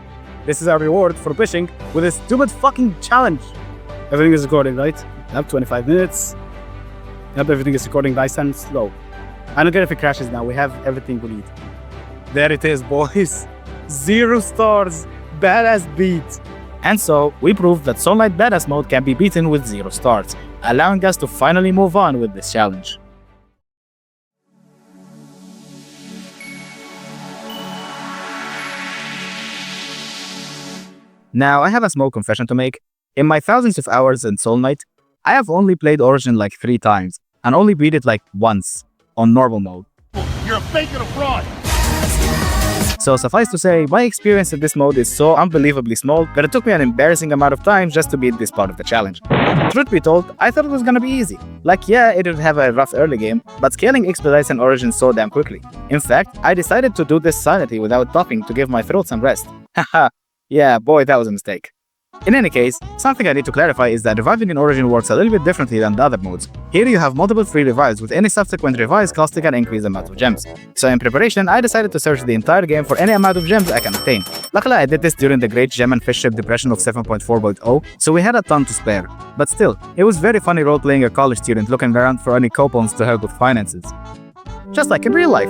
This is our reward for pushing with a stupid fucking challenge. Everything is recording, right? I have 25 minutes. Yep, everything is recording nice and slow. I don't care if it crashes now. We have everything we need. There it is, boys. 0 stars. Badass beat. And so, we proved that Soulknight Badass mode can be beaten with 0 stars, allowing us to finally move on with this challenge. Now, I have a small confession to make. In my thousands of hours in Soulknight, I have only played Origin like 3 times, and only beat it like once, on normal mode. You're a fake and a fraud. So suffice to say, my experience in this mode is so unbelievably small that it took me an embarrassing amount of time just to beat this part of the challenge. Truth be told, I thought it was gonna be easy. Like yeah, it would have a rough early game, but scaling expedites an Origin so damn quickly. In fact, I decided to do this silently without buffing to give my throat some rest. Haha, yeah, boy, that was a mistake. In any case, something I need to clarify is that reviving in Origin works a little bit differently than the other modes. Here you have multiple free revives, with any subsequent revives costing an increased amount of gems. So in preparation, I decided to search the entire game for any amount of gems I can obtain. Luckily I did this during the Great Gem and Fish Ship Depression of 7.4.0, so we had a ton to spare. But still, it was very funny role-playing a college student looking around for any coupons to help with finances. Just like in real life.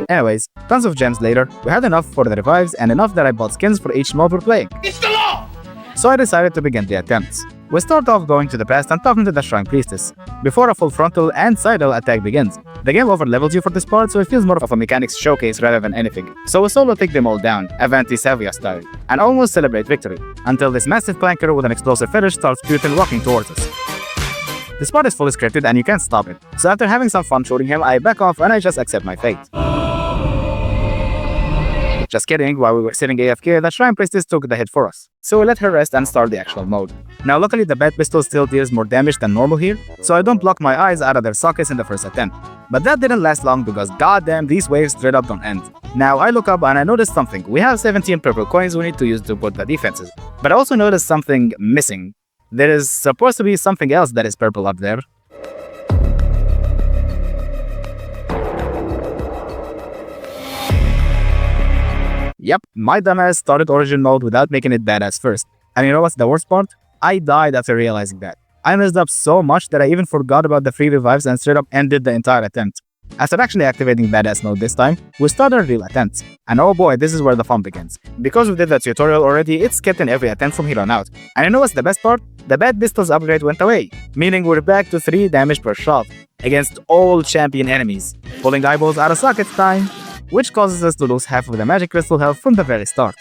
Anyways, tons of gems later, we had enough for the revives and enough that I bought skins for each mode we're playing. It's the law. So I decided to begin the attempts. We start off going to the past and talking to the Shrine Priestess, before a full frontal and sidle attack begins. The game over-levels you for this part, so it feels more of a mechanics showcase rather than anything. So we solo take them all down, Avanti Savia style, and almost celebrate victory, until this massive planker with an explosive fetish starts cutely walking towards us. This part is fully scripted and you can't stop it, so after having some fun shooting him, I back off and I just accept my fate. Just kidding, while we were sitting AFK, the Shrine Priestess took the hit for us. So we let her rest and start the actual mode. Now luckily the Bat Pistol still deals more damage than normal here, so I don't block my eyes out of their sockets in the first attempt. But that didn't last long because goddamn these waves straight up don't end. Now I look up and I notice something. We have 17 purple coins we need to use to put the defenses. But I also noticed something missing. There is supposed to be something else that is purple up there. Yep, my dumbass started Origin mode without making it badass first. And you know what's the worst part? I died after realizing that. I messed up so much that I even forgot about the free revives and straight up ended the entire attempt. After actually activating badass mode this time, we started real attempts. And oh boy, this is where the fun begins. Because we did the tutorial already, it's kept in every attempt from here on out. And you know what's the best part? The Bad Pistol's upgrade went away, meaning we're back to 3 damage per shot, against all champion enemies. Pulling eyeballs out of sockets time, which causes us to lose half of the magic crystal health from the very start.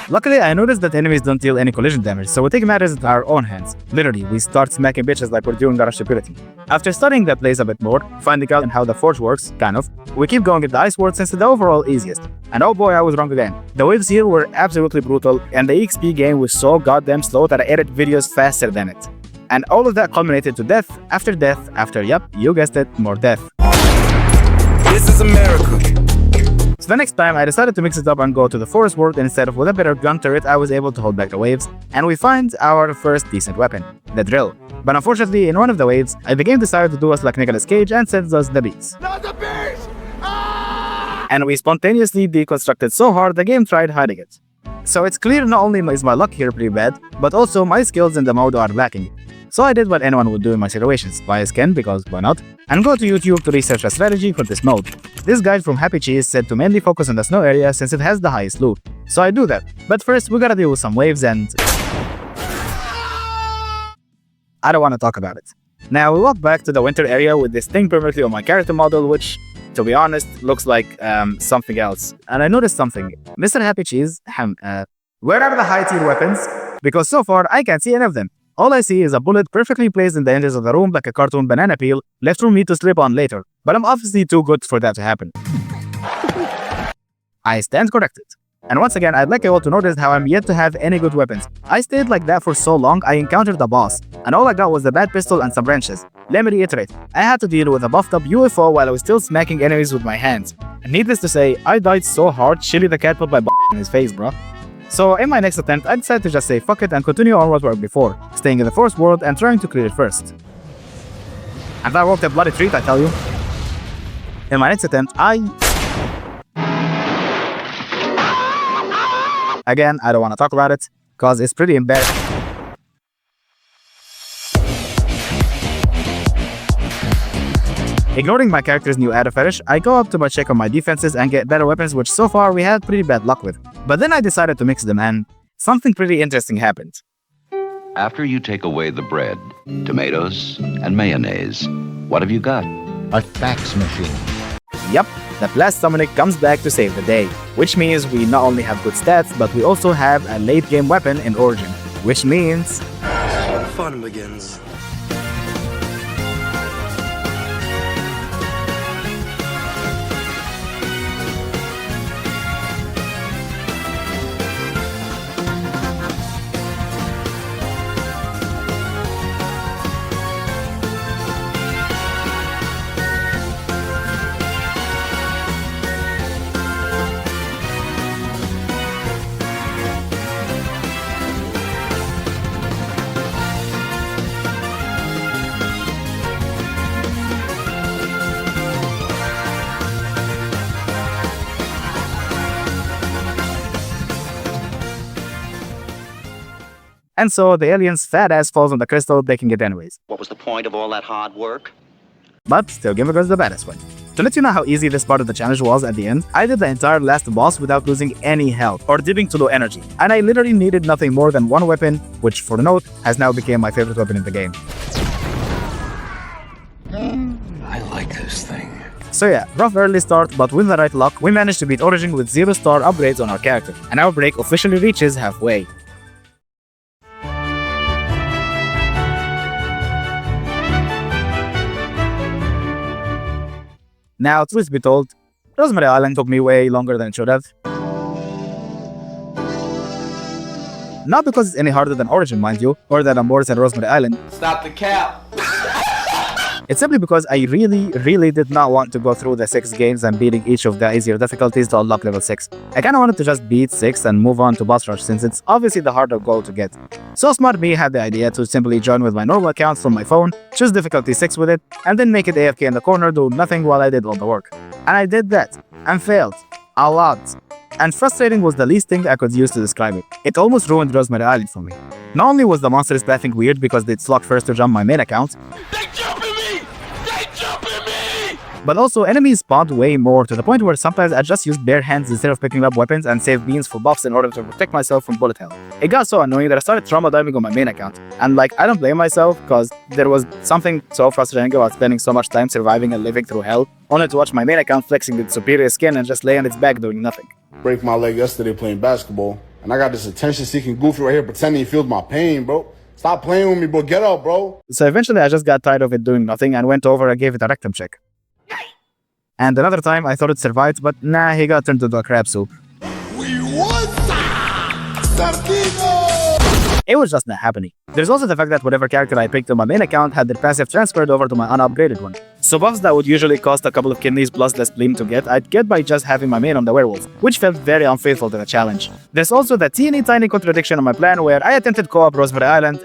Luckily, I noticed that enemies don't deal any collision damage, so we take matters into our own hands. Literally, we start smacking bitches like we're doing garage security. After studying that place a bit more, finding out how the forge works, kind of, we keep going with the ice sword since it's the overall easiest. And oh boy, I was wrong again. The waves here were absolutely brutal, and the EXP gain was so goddamn slow that I edit videos faster than it. And all of that culminated to death after, yep, you guessed it, more death. This is America. So the next time, I decided to mix it up and go to the forest world instead of with a better gun turret. I was able to hold back the waves, and we find our first decent weapon, the drill. But unfortunately, in one of the waves, the game decided to do us like Nicolas Cage and sends us the bees. Not the bees! Ah! And we spontaneously deconstructed so hard the game tried hiding it. So it's clear not only is my luck here pretty bad, but also my skills in the mode are lacking. So I did what anyone would do in my situations, buy a skin because why not, and go to YouTube to research a strategy for this mode. This guide from Happy Cheese said to mainly focus on the snow area since it has the highest loot. So I do that, but first we gotta deal with some waves and... I don't want to talk about it. Now we walk back to the winter area with this thing permanently on my character model, which, to be honest, looks like something else. And I noticed something. Mr. Happy Cheese, where are the high tier weapons? Because so far I can't see any of them. All I see is a bullet perfectly placed in the edges of the room like a cartoon banana peel, left for me to slip on later. But I'm obviously too good for that to happen. I stand corrected. And once again, I'd like you all to notice how I'm yet to have any good weapons. I stayed like that for so long, I encountered the boss, and all I got was a bad pistol and some wrenches. Let me reiterate, I had to deal with a buffed up UFO while I was still smacking enemies with my hands. And needless to say, I died so hard, Chili the cat put my in his face, bro. So in my next attempt, I decided to just say fuck it and continue on what worked before, staying in the forest world and trying to clear it first. And that worked a bloody treat, I tell you. In my next attempt, Again, I don't want to talk about it, cause it's pretty embarrassing. Ignoring my character's new ADA fetish, I go up to check on my defenses and get better weapons, which so far we had pretty bad luck with. But then I decided to mix them and something pretty interesting happened. After you take away the bread, tomatoes, and mayonnaise, what have you got? A fax machine. Yup, the blast summoning comes back to save the day, which means we not only have good stats, but we also have a late game weapon in Origin, which means... Fun begins. And so the alien's fat ass falls on the crystal, breaking it anyways. What was the point of all that hard work? But still giving us the baddest one. To let you know how easy this part of the challenge was at the end, I did the entire last boss without losing any health or dipping to low energy. And I literally needed nothing more than one weapon, which for the note, has now become my favorite weapon in the game. I like this thing. So yeah, rough early start, but with the right luck, we managed to beat Origin with 0-star upgrades on our character. And our break officially reaches halfway. Now, truth be told, Rosemary Island took me way longer than it should have. Not because it's any harder than Origin, mind you, or that I'm worse than Rosemary Island. Stop the cap! It's simply because I really did not want to go through the 6 games and beating each of the easier difficulties to unlock level 6. I kinda wanted to just beat 6 and move on to boss rush since it's obviously the harder goal to get. So smart me had the idea to simply join with my normal account from my phone, choose difficulty 6 with it, and then make it AFK in the corner doing nothing while I did all the work. And I did that, and failed. A lot. And frustrating was the least thing I could use to describe it. It almost ruined Rosemary Island for me. Not only was the monsters pathing weird because they'd slot first to jump my main account, but also enemies spawned way more to the point where sometimes I just used bare hands instead of picking up weapons and save beans for buffs in order to protect myself from bullet hell. It got so annoying that I started trauma diving on my main account. And like, I don't blame myself because there was something so frustrating about spending so much time surviving and living through hell, only to watch my main account flexing its superior skin and just lay on its back doing nothing. Break my leg yesterday playing basketball. And I got this attention-seeking goofy right here pretending he feels my pain, bro. Stop playing with me, bro. Get up, bro. So eventually I just got tired of it doing nothing and went over and gave it a rectum check. And another time I thought it survived, but nah, he got turned into a crab soup. It was just not happening. There's also the fact that whatever character I picked on my main account had their passive transferred over to my unupgraded one. So buffs that would usually cost a couple of kidneys plus the spleen to get, I'd get by just having my main on the werewolf, which felt very unfaithful to the challenge. There's also the teeny tiny contradiction on my plan where I attempted co-op Rosemary Island,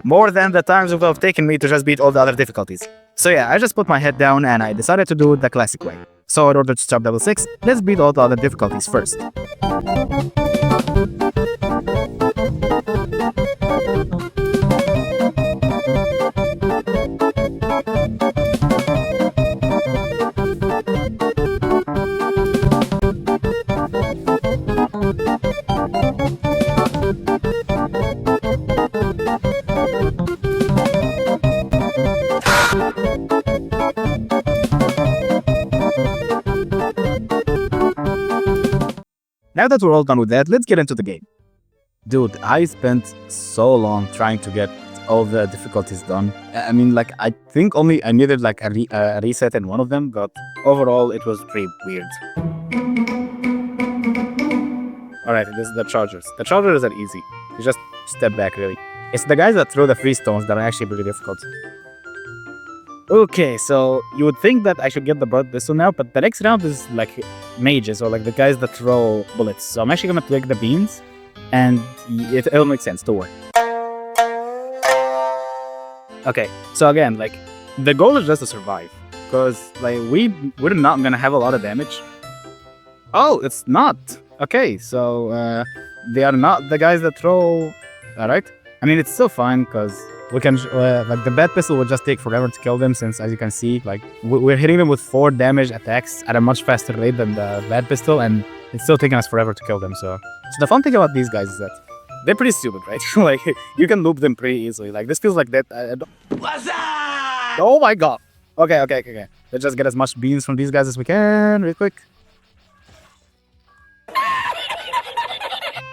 more than the times it would have taken me to just beat all the other difficulties. So yeah, I just put my head down and I decided to do it the classic way. So in order to stop level 6, let's beat all the other difficulties first. Now that we're all done with that, let's get into the game. Dude, I spent so long trying to get all the difficulties done. I mean, like, I think only I needed like a reset in one of them, but overall it was pretty weird. Alright, this is the chargers. The chargers are easy. You just step back, really. It's the guys that throw the free stones that are actually really difficult. Okay, so you would think that I should get the blood pistol now, but the next round is like mages or like the guys that throw bullets. So I'm actually gonna take the beans, and it'll make sense. Don't worry. Okay, so again, like the goal is just to survive, because like we're not gonna have a lot of damage. Oh, it's not. Okay, so they are not the guys that throw. All right. I mean, it's still fine because we can like the bad pistol will just take forever to kill them, since as you can see, like we're hitting them with 4 damage attacks at a much faster rate than the bad pistol, and it's still taking us forever to kill them. So the fun thing about these guys is that they're pretty stupid, right? Like you can loop them pretty easily. Like this feels like that. Oh my god. Okay. Let's just get as much beans from these guys as we can, real quick.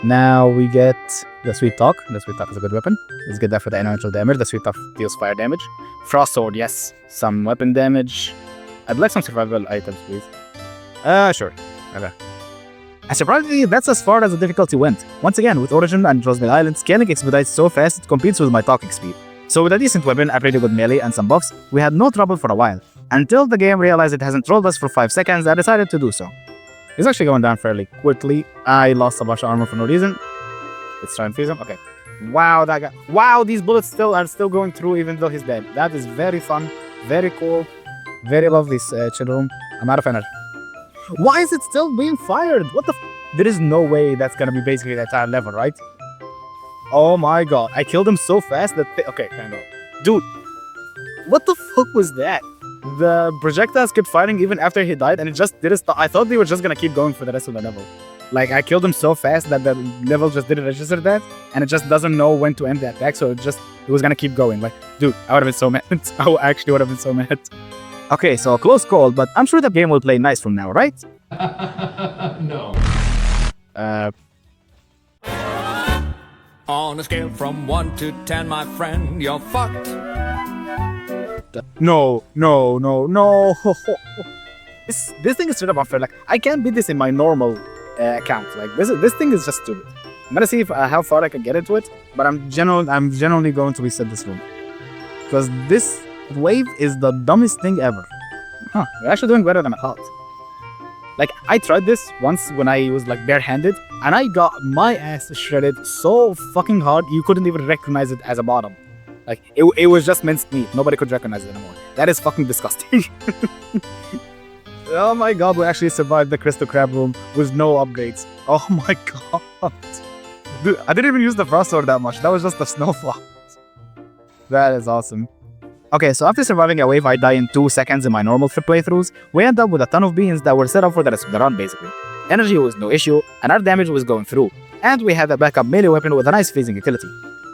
Now we get the Sweet Talk. The Sweet Talk is a good weapon. Let's get that for the elemental damage. The Sweet Talk deals fire damage. Frost Sword, yes. Some weapon damage. I'd like some survival items, please. Sure. Okay. And surprisingly, that's as far as the difficulty went. Once again, with Origin and Rosemary Island, scaling expedites so fast it competes with my talking speed. So with a decent weapon, a pretty good melee, and some buffs, we had no trouble for a while. Until the game realized it hasn't trolled us for 5 seconds, I decided to do so. It's actually going down fairly quickly. I lost a bunch of armor for no reason. Let's try and freeze him. Okay. Wow, that guy. Wow, these bullets are still going through even though he's dead. That is very fun. Very cool. Very lovely, children. I'm out of energy. Why is it still being fired? What the There is no way that's gonna be basically the entire level, right? Oh my god. I killed him so fast that... Okay, kind of. Dude. What the fuck was that? The projectiles kept firing even after he died, and it just didn't stop. I thought they were just gonna keep going for the rest of the level. Like, I killed him so fast that the level just didn't register that, and it just doesn't know when to end the attack, so it was gonna keep going. Like, dude, I would have been so mad. I actually would have been so mad. Okay, so close call, but I'm sure the game will play nice from now, right? No. On a scale from 1 to 10, my friend, you're fucked. No. This thing is straight up unfair. Like, I can't beat this in my normal account. Like, this thing is just stupid. I'm gonna see if how far I can get into it, but I'm generally going to reset this room because this wave is the dumbest thing ever. Huh? We're actually doing better than I thought. Like, I tried this once when I was like barehanded, and I got my ass shredded so fucking hard you couldn't even recognize it as a bottom. Like, it was just minced meat. Nobody could recognize it anymore. That is fucking disgusting. Oh my god, we actually survived the Crystal Crab room with no upgrades. Oh my god. Dude, I didn't even use the Frost Sword that much. That was just the Snowfall. That is awesome. Okay, so after surviving a wave I die in 2 seconds in my normal flip playthroughs, we end up with a ton of beans that were set up for the rest of the run, basically. Energy was no issue, and our damage was going through. And we had a backup melee weapon with a nice freezing utility.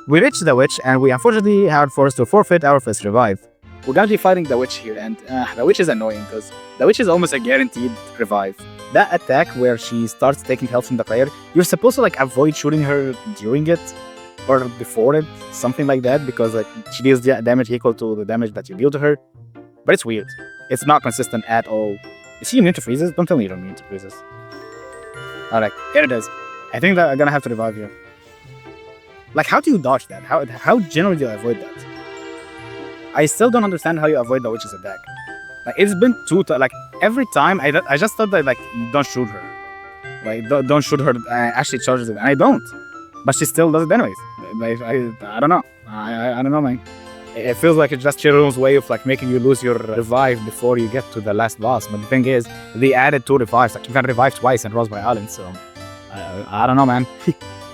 We reached the witch, and we unfortunately had forced to forfeit our first revive. We're gonna be fighting the witch here, and the witch is annoying because the witch is almost a guaranteed revive. that attack where she starts taking health from the player, you're supposed to like avoid shooting her during it or before it, something like that, because like she deals damage equal to the damage that you deal to her. But it's weird. It's not consistent at all. Is she immune to freezes? Don't tell me you're immune to freezes. Alright, here it is. I think that I'm gonna have to revive you. Like, how do you dodge that? How generally do you avoid that? I still don't understand how you avoid the witch's attack. Like, it's been like, every time, I just thought that, like, you don't shoot her. Like, don't shoot her, actually charges it. And I don't. But she still does it anyways. Like, I don't know. I don't know, man. It feels like it's just Chiru's way of, like, making you lose your revive before you get to the last boss. But the thing is, they added 2 revives. Like, you can revive twice in Rosemary Island, so... I don't know, man.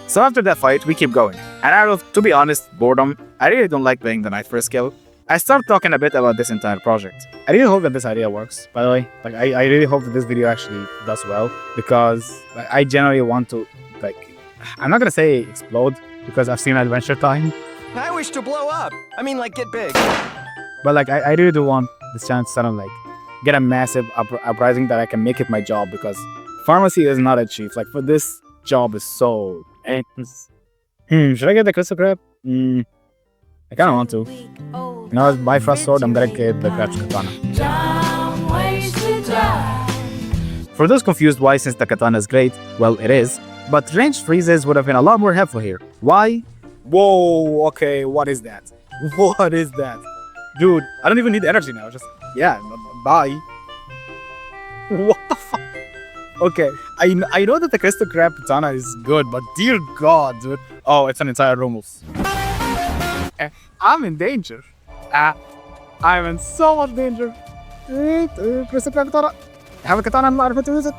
So after that fight, we keep going. And out of, to be honest, boredom, I really don't like playing the Knight first skill. I start talking a bit about this entire project. I really hope that this idea works, by the way. Like, I really hope that this video actually does well, because like, I generally want to, like, I'm not gonna say explode, because I've seen Adventure Time. I wish to blow up. I mean, like, get big. But like, I really do want this chance to sort of like, get a massive uprising that I can make it my job, because pharmacy is not a chief. Like, for this job is so... should I get the crystal crab? I kinda want to. You know, as Bifrost sword, I'm gonna get the Crouch Katana. For those confused why since the katana is great, well, it is, but ranged freezes would have been a lot more helpful here. Why? Whoa, okay, what is that? What is that? Dude, I don't even need energy now, just, yeah, bye. What the fuck? Okay, I know that the Crystal Crab Katana is good, but dear God, dude. Oh, it's an entire room of... I'm in danger. I'm in so much danger. Crystal Crab Katana. Have a katana, I'm not able to use it.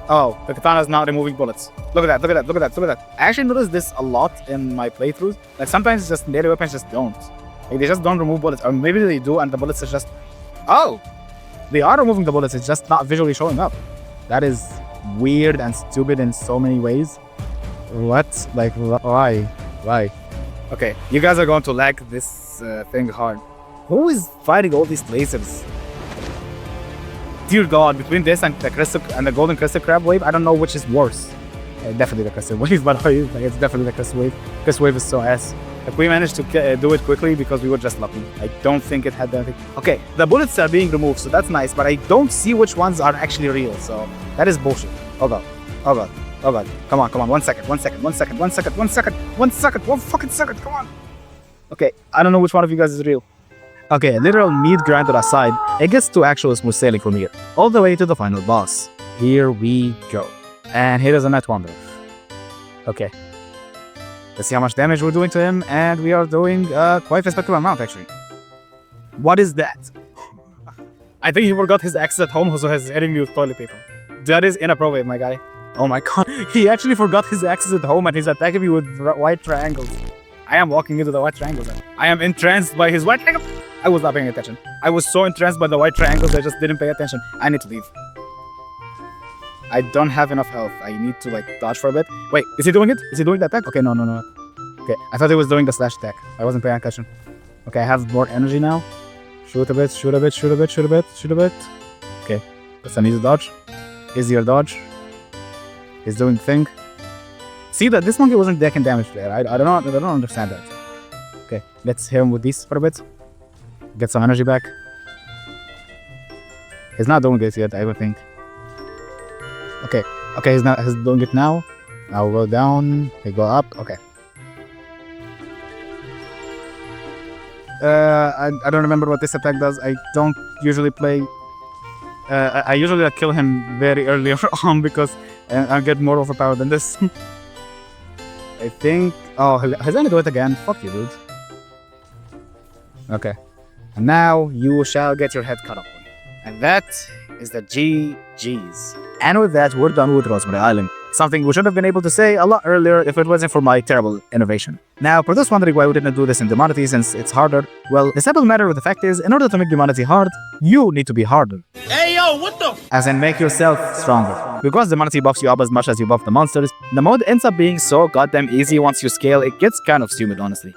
Oh, the katana is not removing bullets. Look at that, look at that, look at that, look at that. I actually noticed this a lot in my playthroughs. Like, sometimes it's just melee weapons just don't. Like, they just don't remove bullets. Or maybe they do and the bullets are just... Oh! They are removing the bullets, it's just not visually showing up. That is weird and stupid in so many ways. What? Like, why? Why? Okay, you guys are going to lag this thing hard. Who is fighting all these lasers? Dear God, between this and the golden crystal crab wave, I don't know which is worse. Definitely the crystal wave, by the way. Like, it's definitely the crystal wave. Crystal wave is so ass. Like, we managed to do it quickly because we were just lucky. I don't think it had anything. Okay, the bullets are being removed, so that's nice, but I don't see which ones are actually real, so that is bullshit. Oh God, oh God, oh God. Come on, come on, 1 second, 1 second, 1 second, 1 second, 1 second, 1 second, 1 fucking second, come on. Okay, I don't know which one of you guys is real. Okay, literal meat grinder aside, it gets to actual smooth sailing from here, all the way to the final boss. Here we go. And here is a Night Wanderer. Okay. Let's see how much damage we're doing to him, and we are doing quite a respectable amount, actually. What is that? I think he forgot his access at home, so he's hitting me with toilet paper. That is inappropriate, my guy. Oh my God, he actually forgot his access at home, and he's attacking me with white triangles. I am walking into the white triangles. I am entranced by his white triangles. I was not paying attention. I was so entranced by the white triangles, I just didn't pay attention. I need to leave. I don't have enough health. I need to, like, dodge for a bit. Wait, is he doing it? Is he doing the attack? Okay, no. Okay, I thought he was doing the slash attack. I wasn't paying attention. Okay, I have more energy now. Shoot a bit, shoot a bit, shoot a bit, shoot a bit, shoot a bit. Okay, that's an easy dodge. Easier dodge. He's doing the thing. See that this monkey wasn't taking damage there. I don't understand that. Okay, let's hit him with these for a bit. Get some energy back. He's not doing this yet, I would think. Okay, he's doing it now. I'll go down, they go up, okay. I don't remember what this attack does. I don't usually play... I usually kill him very early on because I get more overpowered than this. I think... Oh, he's gonna do it again. Fuck you, dude. Okay. And now you shall get your head cut off. And that is the GG's. And with that, we're done with Rosemary Island. Something we should have been able to say a lot earlier if it wasn't for my terrible innovation. Now, for those wondering why we didn't do this in Demonity since it's harder, well, the simple matter of the fact is, in order to make Demonity hard, you need to be harder. Hey, yo, what the f— As in, make yourself stronger. Because Demonity buffs you up as much as you buff the monsters, the mode ends up being so goddamn easy once you scale, it gets kind of stupid, honestly.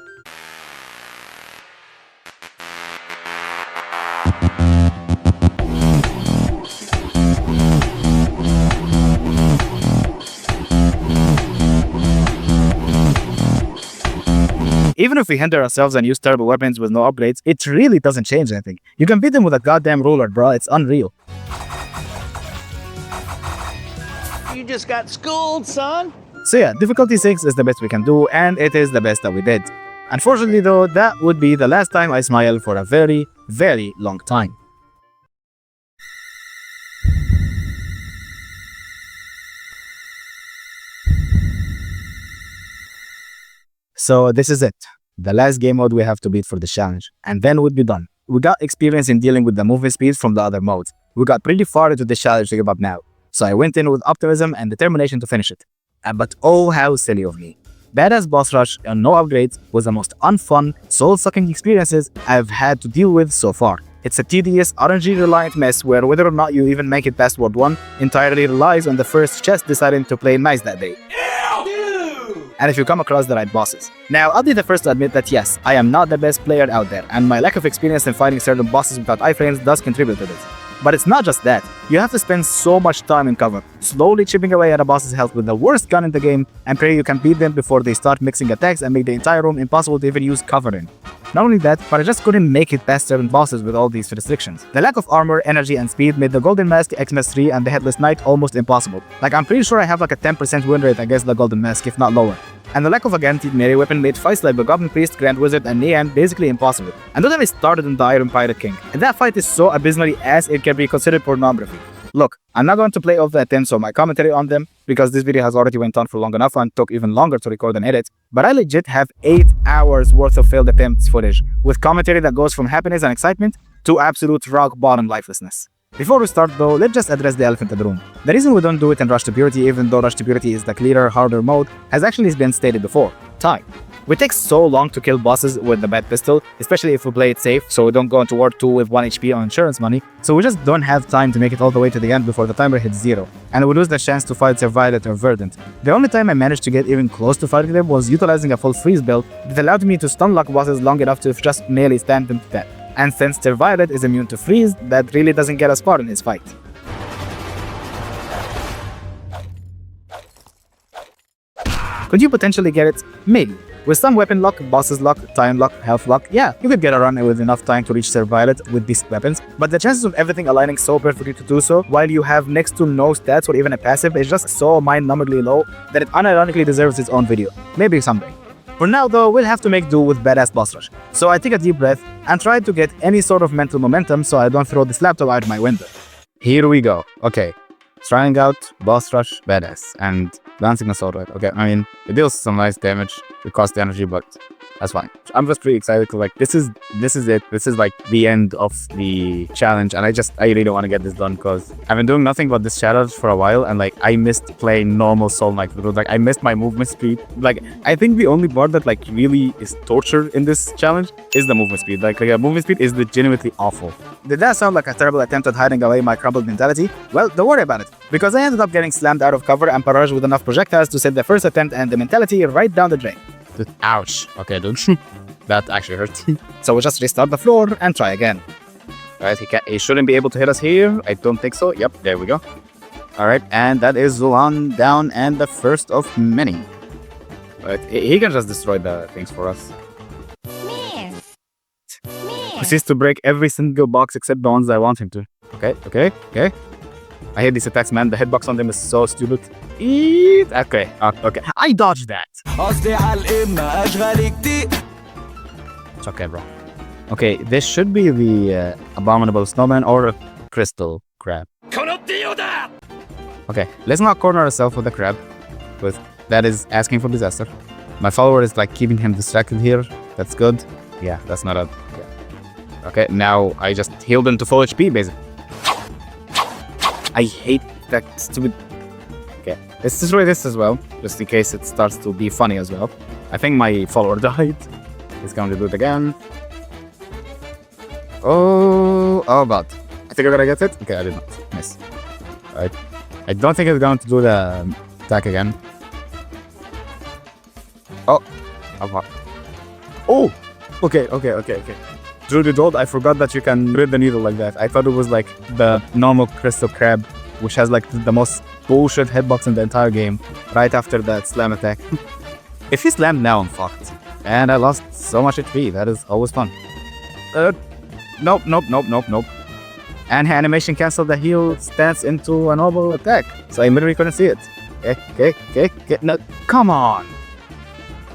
Even if we hinder ourselves and use terrible weapons with no upgrades, it really doesn't change anything. You can beat them with a goddamn ruler, bro. It's unreal. You just got schooled, son. So yeah, difficulty 6 is the best we can do, and it is the best that we did. Unfortunately though, that would be the last time I smile for a very, very long time. So this is it. The last game mode we have to beat for this challenge, and then we'll be done. We got experience in dealing with the movement speed from the other modes. We got pretty far into this challenge to give up now. So I went in with optimism and determination to finish it. But oh, how silly of me. Badass boss rush and no upgrades was the most unfun, soul-sucking experiences I've had to deal with so far. It's a tedious, RNG-reliant mess where whether or not you even make it past World 1 entirely relies on the first chest deciding to play nice that day. And if you come across the right bosses. Now, I'll be the first to admit that yes, I am not the best player out there, and my lack of experience in fighting certain bosses without iframes does contribute to this. But it's not just that. You have to spend so much time in cover, slowly chipping away at a boss's health with the worst gun in the game, and pray you can beat them before they start mixing attacks and make the entire room impossible to even use cover in. Not only that, but I just couldn't make it past certain bosses with all these restrictions. The lack of armor, energy, and speed made the Golden Mask, Xmas 3, and the Headless Knight almost impossible. Like, I'm pretty sure I have like a 10% win rate against the Golden Mask, if not lower. And the lack of a guaranteed melee weapon made fights like the Goblin Priest, Grand Wizard, and Nean basically impossible. And don't get me started on the Iron Pirate King. And that fight is so abysmally ass it can be considered pornography. Look, I'm not going to play all the attempts or my commentary on them, because this video has already went on for long enough and took even longer to record and edit, but I legit have 8 hours worth of failed attempts footage, with commentary that goes from happiness and excitement to absolute rock bottom lifelessness. Before we start though, let's just address the elephant in the room. The reason we don't do it in Rush to Purity, even though Rush to Purity is the clearer, harder mode, has actually been stated before: time. We take so long to kill bosses with the bad pistol, especially if we play it safe, so we don't go into War 2 with 1 HP on insurance money, so we just don't have time to make it all the way to the end before the timer hits 0, and we lose the chance to fight Sir Violet or Verdant. The only time I managed to get even close to fighting them was utilizing a full freeze build that allowed me to stun lock bosses long enough to just merely stand them to death. And since Sir Violet is immune to freeze, that really doesn't get us far in his fight. Could you potentially get it? Maybe. With some weapon lock, bosses lock, time lock, health lock, yeah, you could get a run with enough time to reach Sir Violet with these weapons, but the chances of everything aligning so perfectly to do so, while you have next to no stats or even a passive, is just so mind-numbingly low that it unironically deserves its own video. Maybe someday. For now though, we'll have to make do with badass boss rush. So I take a deep breath and try to get any sort of mental momentum so I don't throw this laptop out my window. Here we go. Okay. Trying out boss rush badass and dancing a Soulknight. Okay, I mean, it deals some nice damage. It costs energy, but that's fine. I'm just pretty excited because like this is it. This is like the end of the challenge, and I really want to get this done because I've been doing nothing but this challenge for a while, and like I missed playing normal Soulknight because like I missed my movement speed. Like I think the only part that like really is torture in this challenge is the movement speed. Like the movement speed is legitimately awful. Did that sound like a terrible attempt at hiding away my crumbled mentality? Well, don't worry about it, because I ended up getting slammed out of cover and barraged with enough projectiles to send the first attempt and the mentality right down the drain. Ouch. Okay, dude. That actually hurt. So we'll just restart the floor and try again. Alright, he shouldn't be able to hit us here. I don't think so. Yep, there we go. Alright, and that is Zulan down and the first of many. Alright, he can just destroy the things for us. He seems to break every single box except the ones I want him to. Okay. I hate these attacks, man. The hitbox on them is so stupid. Okay. I dodged that. It's okay, bro. Okay, this should be the Abominable Snowman or Crystal Crab. Okay, let's not corner ourselves with the crab. That is asking for disaster. My follower is like keeping him distracted here. That's good. Yeah, that's not a... Yeah. Okay, now I just healed him to full HP, basically. I hate that stupid... Okay, let's destroy this as well, just in case it starts to be funny as well. I think my follower died. He's going to do it again. Oh, how about? I think I'm gonna get it. Okay, I did not. Nice. Alright. I don't think it's going to do the attack again. Oh, how oh, okay. Drew the Dold, I forgot that you can thread the needle like that. I thought it was like the normal Crystal Crab, which has like the most bullshit hitbox in the entire game, right after that slam attack. If he slammed now, I'm fucked. And I lost so much HP. That is always fun. Nope. And animation canceled the heal stance into a normal attack. So I literally couldn't see it. Okay. No, come on.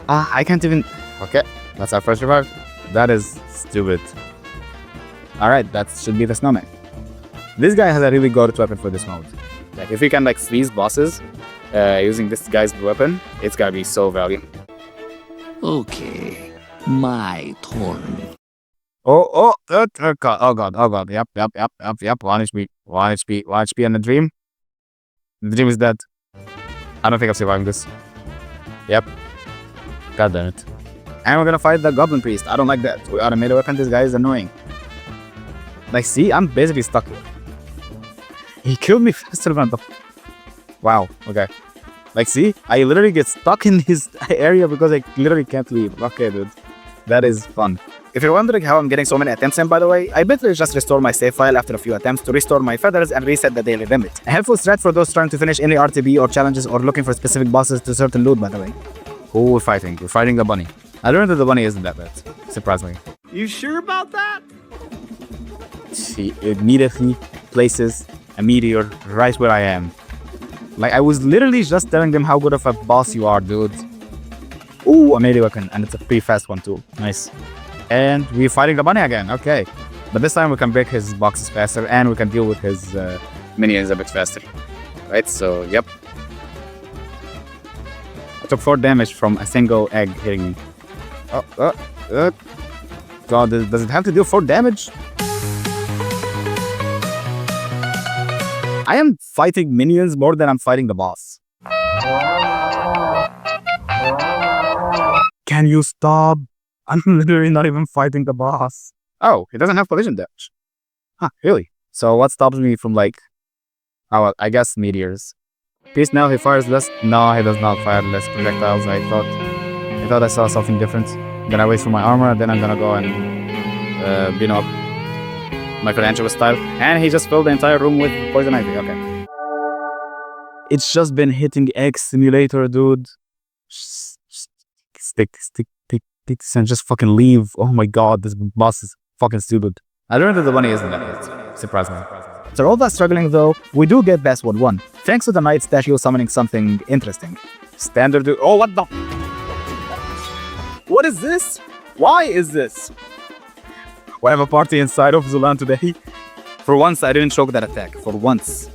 I can't even... Okay, that's our first revive. That is stupid. Alright, that should be the snowman. This guy has a really good weapon for this mode. Like, if you can, like, freeze bosses using this guy's weapon, it's gonna be so valuable. Okay, my turn. Oh god. Yep. 1 HP and the dream. The dream is dead. I don't think I'm surviving this. Yep. God damn it. And we're gonna fight the goblin priest. I don't like that. We automated weapon. This guy is annoying. Like, see, I'm basically stuck here. He killed me faster than the... Wow, okay. Like, see, I literally get stuck in his area because I literally can't leave. Okay, dude. That is fun. If you're wondering how I'm getting so many attempts in, by the way, I literally just restore my save file after a few attempts to restore my feathers and reset the daily limit. A helpful strat for those trying to finish any RTB or challenges or looking for specific bosses to certain loot, by the way. Who we're fighting? We're fighting the bunny. I learned that the bunny isn't that bad, surprisingly. You sure about that? She immediately places a meteor right where I am. Like, I was literally just telling them how good of a boss you are, dude. Ooh, a melee weapon, and it's a pretty fast one too. Nice. And we're fighting the bunny again, okay. But this time we can break his boxes faster, and we can deal with his minions a bit faster. Right, so, yep. I took 4 damage from a single egg hitting me. God, does it have to deal 4 damage? I am fighting minions more than I'm fighting the boss. Can you stop? I'm literally not even fighting the boss. Oh, he doesn't have collision damage. Huh, really? So what stops me from, like... Oh, well, I guess meteors. Peace now, he fires less... No, he does not fire less projectiles. I thought I saw something different. Then I wait for my armor, then I'm gonna go and... beat up my financial style. And he just filled the entire room with poison ivy. Okay. It's just been hitting X simulator, dude. Stick, and just fucking leave. Oh my god, this boss is fucking stupid. I learned that the bunny isn't that good, surprisingly. After all that struggling though, we do get past Ward 1, thanks to the knight statue summoning something interesting. Standard... Oh, what the... What is this? Why is this? We have a party inside of Zulan today. For once, I didn't choke that attack. For once.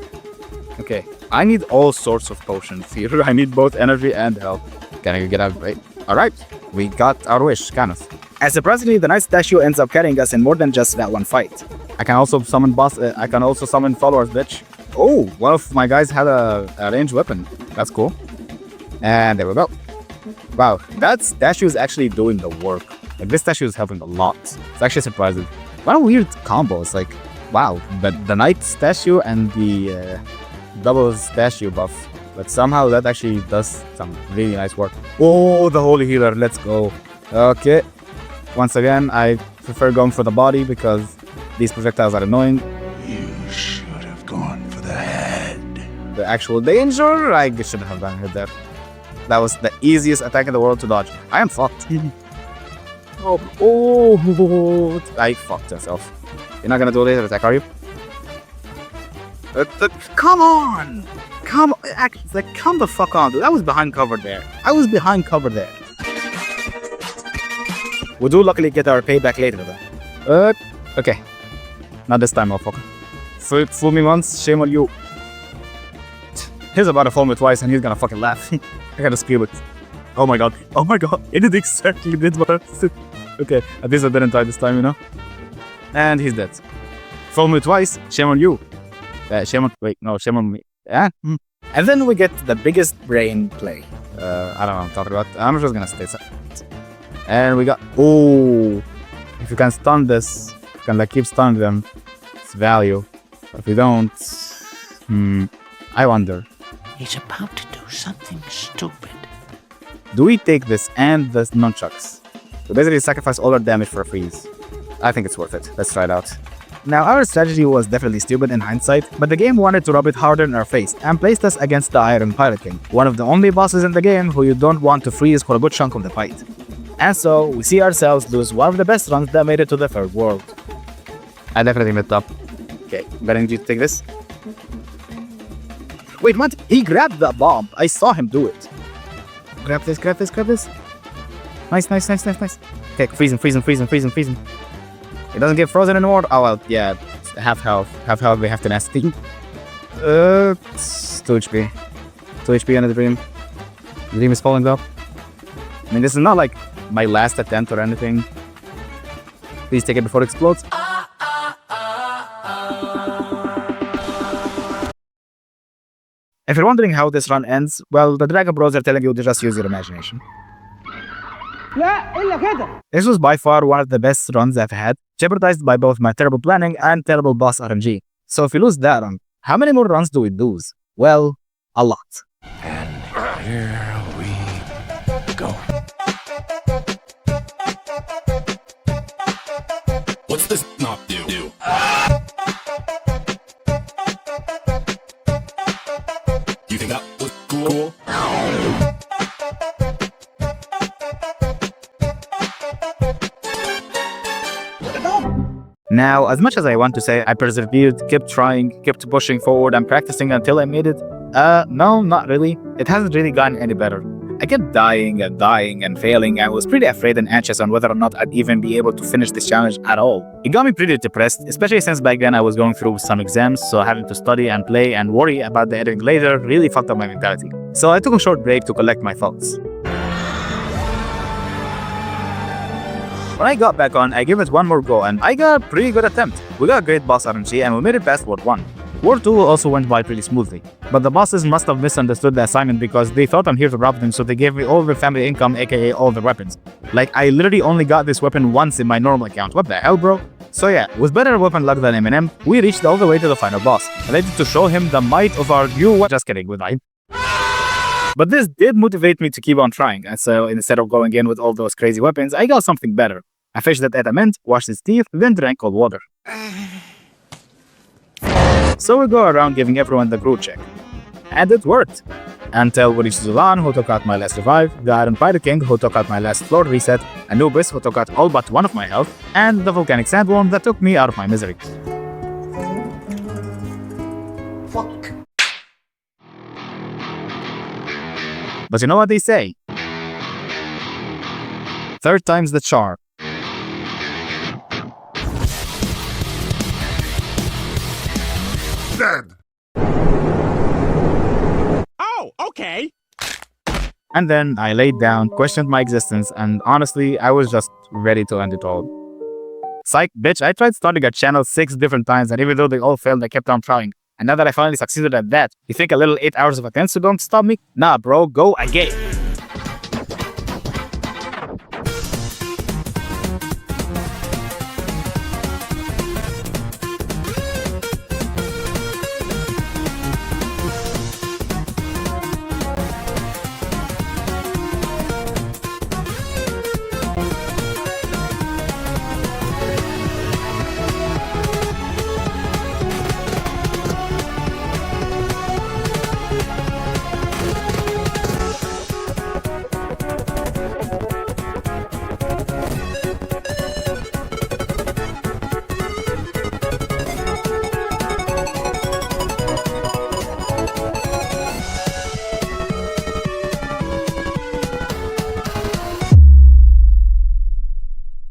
Okay, I need all sorts of potions here. I need both energy and health. Can I get out? Right? Alright, we got our wish, kind of. And surprisingly, the knight statue ends up carrying us in more than just that one fight. I can also summon followers, bitch. Oh, one of my guys had a ranged weapon. That's cool. And there we go. Wow, that statue is actually doing the work. Like, this statue is helping a lot. It's actually surprising. What a weird combo. It's like, wow, but the knight statue and the double statue buff. But somehow that actually does some really nice work. Oh, the holy healer, let's go. Okay. Once again, I prefer going for the body because these projectiles are annoying. You should have gone for the head. The actual danger, I shouldn't have done it there. That was the easiest attack in the world to dodge. I am fucked. Oh, I fucked myself. You're not gonna do a laser attack, are you? Come on! Come the fuck on, dude. I was behind cover there. We do luckily get our payback later, though. Okay. Not this time, motherfucker. Fool me once, shame on you. He's about to fool me twice and he's gonna fucking laugh. I gotta scream it. Oh my god. It did exactly what I said. Okay, at least I didn't die this time, you know? And he's dead. Fool me twice, shame on you. Shame on me. Yeah? And then we get the biggest brain play. I don't know what I'm talking about. I'm just gonna stay silent. And we got... Oh! If you can stun this, you can like keep stunning them, it's value. But if you don't... I wonder. He's about to do something stupid. Do we take this and the nunchucks? We basically sacrifice all our damage for a freeze. I think it's worth it. Let's try it out. Now, our strategy was definitely stupid in hindsight, but the game wanted to rub it harder in our face and placed us against the Iron Pirate King, one of the only bosses in the game who you don't want to freeze for a good chunk of the fight. And so, we see ourselves lose one of the best runs that made it to the third world. I definitely messed up. Okay, better need you to take this. Wait, what? He grabbed the bomb. I saw him do it. Grab this, grab this, grab this. Nice, nice, nice, nice, nice. Okay, freeze him, freeze him, freeze him, freeze him, freeze him. He doesn't get frozen anymore. Oh, well, yeah. Half health. Half health, we have to nasty. 2 HP. 2 HP on the dream. The dream is falling up. I mean, this is not like my last attempt or anything. Please take it before it explodes. If you're wondering how this run ends, well, the Dragon Bros are telling you to just use your imagination. This was by far one of the best runs I've had, jeopardized by both my terrible planning and terrible boss RNG. So if we lose that run, how many more runs do we lose? Well, a lot. And here we go. What's this not do? You think that was cool? Now, as much as I want to say I persevered, kept trying, kept pushing forward and practicing until I made it, no, not really. It hasn't really gotten any better. I kept dying and failing and was pretty afraid and anxious on whether or not I'd even be able to finish this challenge at all. It got me pretty depressed, especially since back then I was going through some exams, so having to study and play and worry about the editing later really fucked up my mentality. So I took a short break to collect my thoughts. When I got back on, I gave it one more go and I got a pretty good attempt. We got a great boss RNG and we made it past World 1. World 2 also went by pretty smoothly. But the bosses must have misunderstood the assignment because they thought I'm here to rob them, so they gave me all their family income, aka all their weapons. Like, I literally only got this weapon once in my normal account. What the hell, bro? So yeah, with better weapon luck than Eminem, we reached all the way to the final boss, ready to show him the might of our new weapon. Just kidding, we lied. But this did motivate me to keep on trying, and so instead of going in with all those crazy weapons, I got something better. A fish that ate a mint, washed his teeth, then drank cold water. So we go around giving everyone the group check. And it worked. Until we reached Zulan, who took out my last revive, the Iron Pirate King, who took out my last floor reset, Anubis, who took out all but one of my health, and the Volcanic Sandworm that took me out of my misery. Fuck. But you know what they say? Third time's the charm. Dead. Oh, okay. And then I laid down, questioned my existence, and honestly, I was just ready to end it all. Psych, bitch, I tried starting a channel 6 different times, and even though they all failed, I kept on trying. And now that I finally succeeded at that, you think a little 8 hours of attempts are going to stop me? Nah, bro, go again.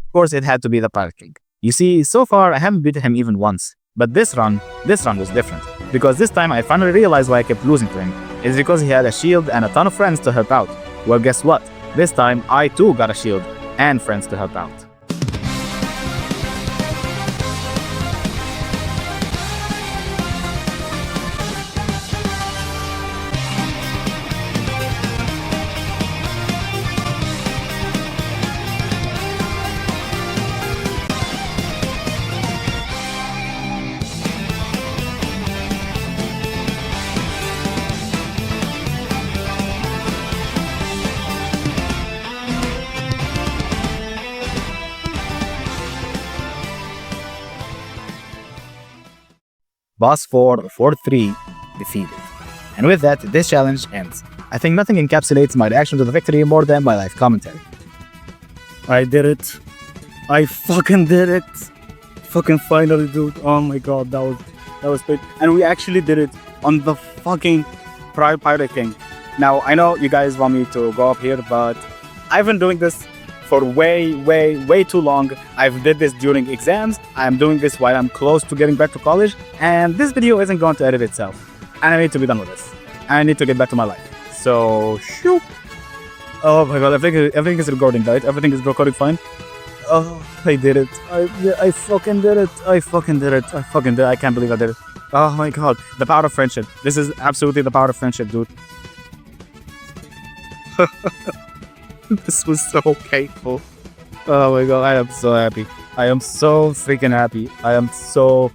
Of course, it had to be the Pirate King. You see, so far I haven't beaten him even once. But this run was different. Because this time I finally realized why I kept losing to him. It's because he had a shield and a ton of friends to help out. Well, guess what? This time I too got a shield and friends to help out. Boss 4 or 4-3 defeated. And with that, this challenge ends. I think nothing encapsulates my reaction to the victory more than my live commentary. I did it. I fucking did it. Fucking finally, dude. Oh my god, that was great. And we actually did it on the fucking Pirate King. Now, I know you guys want me to go up here, but I've been doing this for way too long. I've did this during exams. I'm doing this while I'm close to getting back to college. And this video isn't going to edit itself. And I need to be done with this. I need to get back to my life. So, shoot. Oh my god, everything is recording, right? Everything is recording fine. Oh, I did it. I fucking did it. I fucking did it. I can't believe I did it. Oh my god. The power of friendship. This is absolutely the power of friendship, dude. This was so painful. Oh my god, I am so happy. I am so freaking happy. I am so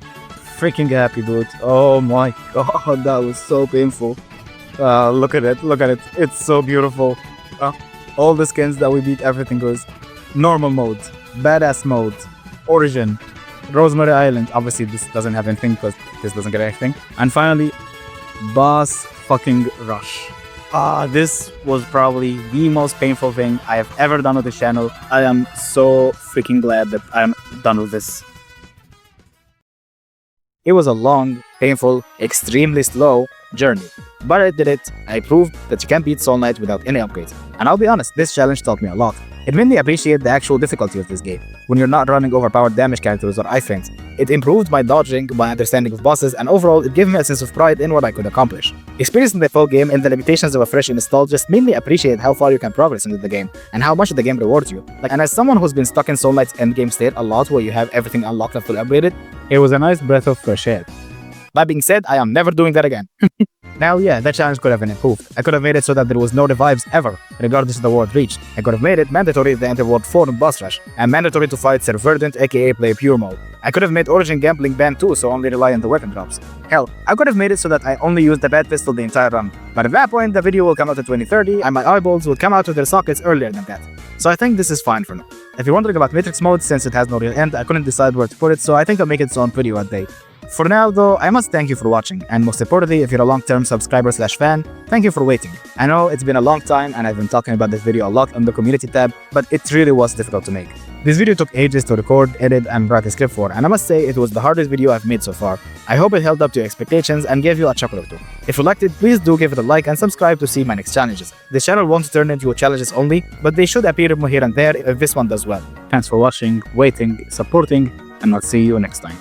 freaking happy, dude. Oh my god, that was so painful. Look at it. Look at it. It's so beautiful. All the skins that we beat, everything goes normal mode, badass mode, origin, Rosemary Island. Obviously, this doesn't have anything because this doesn't get anything. And finally, boss fucking rush. This was probably the most painful thing I have ever done with the channel. I am so freaking glad that I'm done with this. It was a long, painful, extremely slow journey, but I did it. I proved that you can beat Soulknight without any upgrades. And I'll be honest, this challenge taught me a lot. It made me appreciate the actual difficulty of this game, when you're not running overpowered damage characters or iframes. It improved my dodging, my understanding of bosses, and overall it gave me a sense of pride in what I could accomplish. Experiencing the full game and the limitations of a fresh install just made me appreciate how far you can progress into the game, and how much the game rewards you. And as someone who's been stuck in Soulknight's endgame state a lot where you have everything unlocked and fully upgraded, it was a nice breath of fresh air. That being said, I am never doing that again. Now, yeah, that challenge could have been improved. I could have made it so that there was no revives ever, regardless of the world reached. I could have made it mandatory to enter World 4 in boss rush, and mandatory to fight Sir Verdant, aka play pure mode. I could have made Origin gambling banned too, so only rely on the weapon drops. Hell, I could have made it so that I only use the bad pistol the entire run. But at that point, the video will come out in 2030, and my eyeballs will come out of their sockets earlier than that. So I think this is fine for now. If you're wondering about Matrix mode, since it has no real end, I couldn't decide where to put it, so I think I'll make its own video a day. For now though, I must thank you for watching, and most importantly, if you're a long-term subscriber/fan, thank you for waiting. I know it's been a long time and I've been talking about this video a lot on the community tab, but it really was difficult to make. This video took ages to record, edit, and write a script for, and I must say it was the hardest video I've made so far. I hope it held up to your expectations and gave you a chuckle or two. If you liked it, please do give it a like and subscribe to see my next challenges. This channel won't turn into challenges only, but they should appear here and there if this one does well. Thanks for watching, waiting, supporting, and I'll see you next time.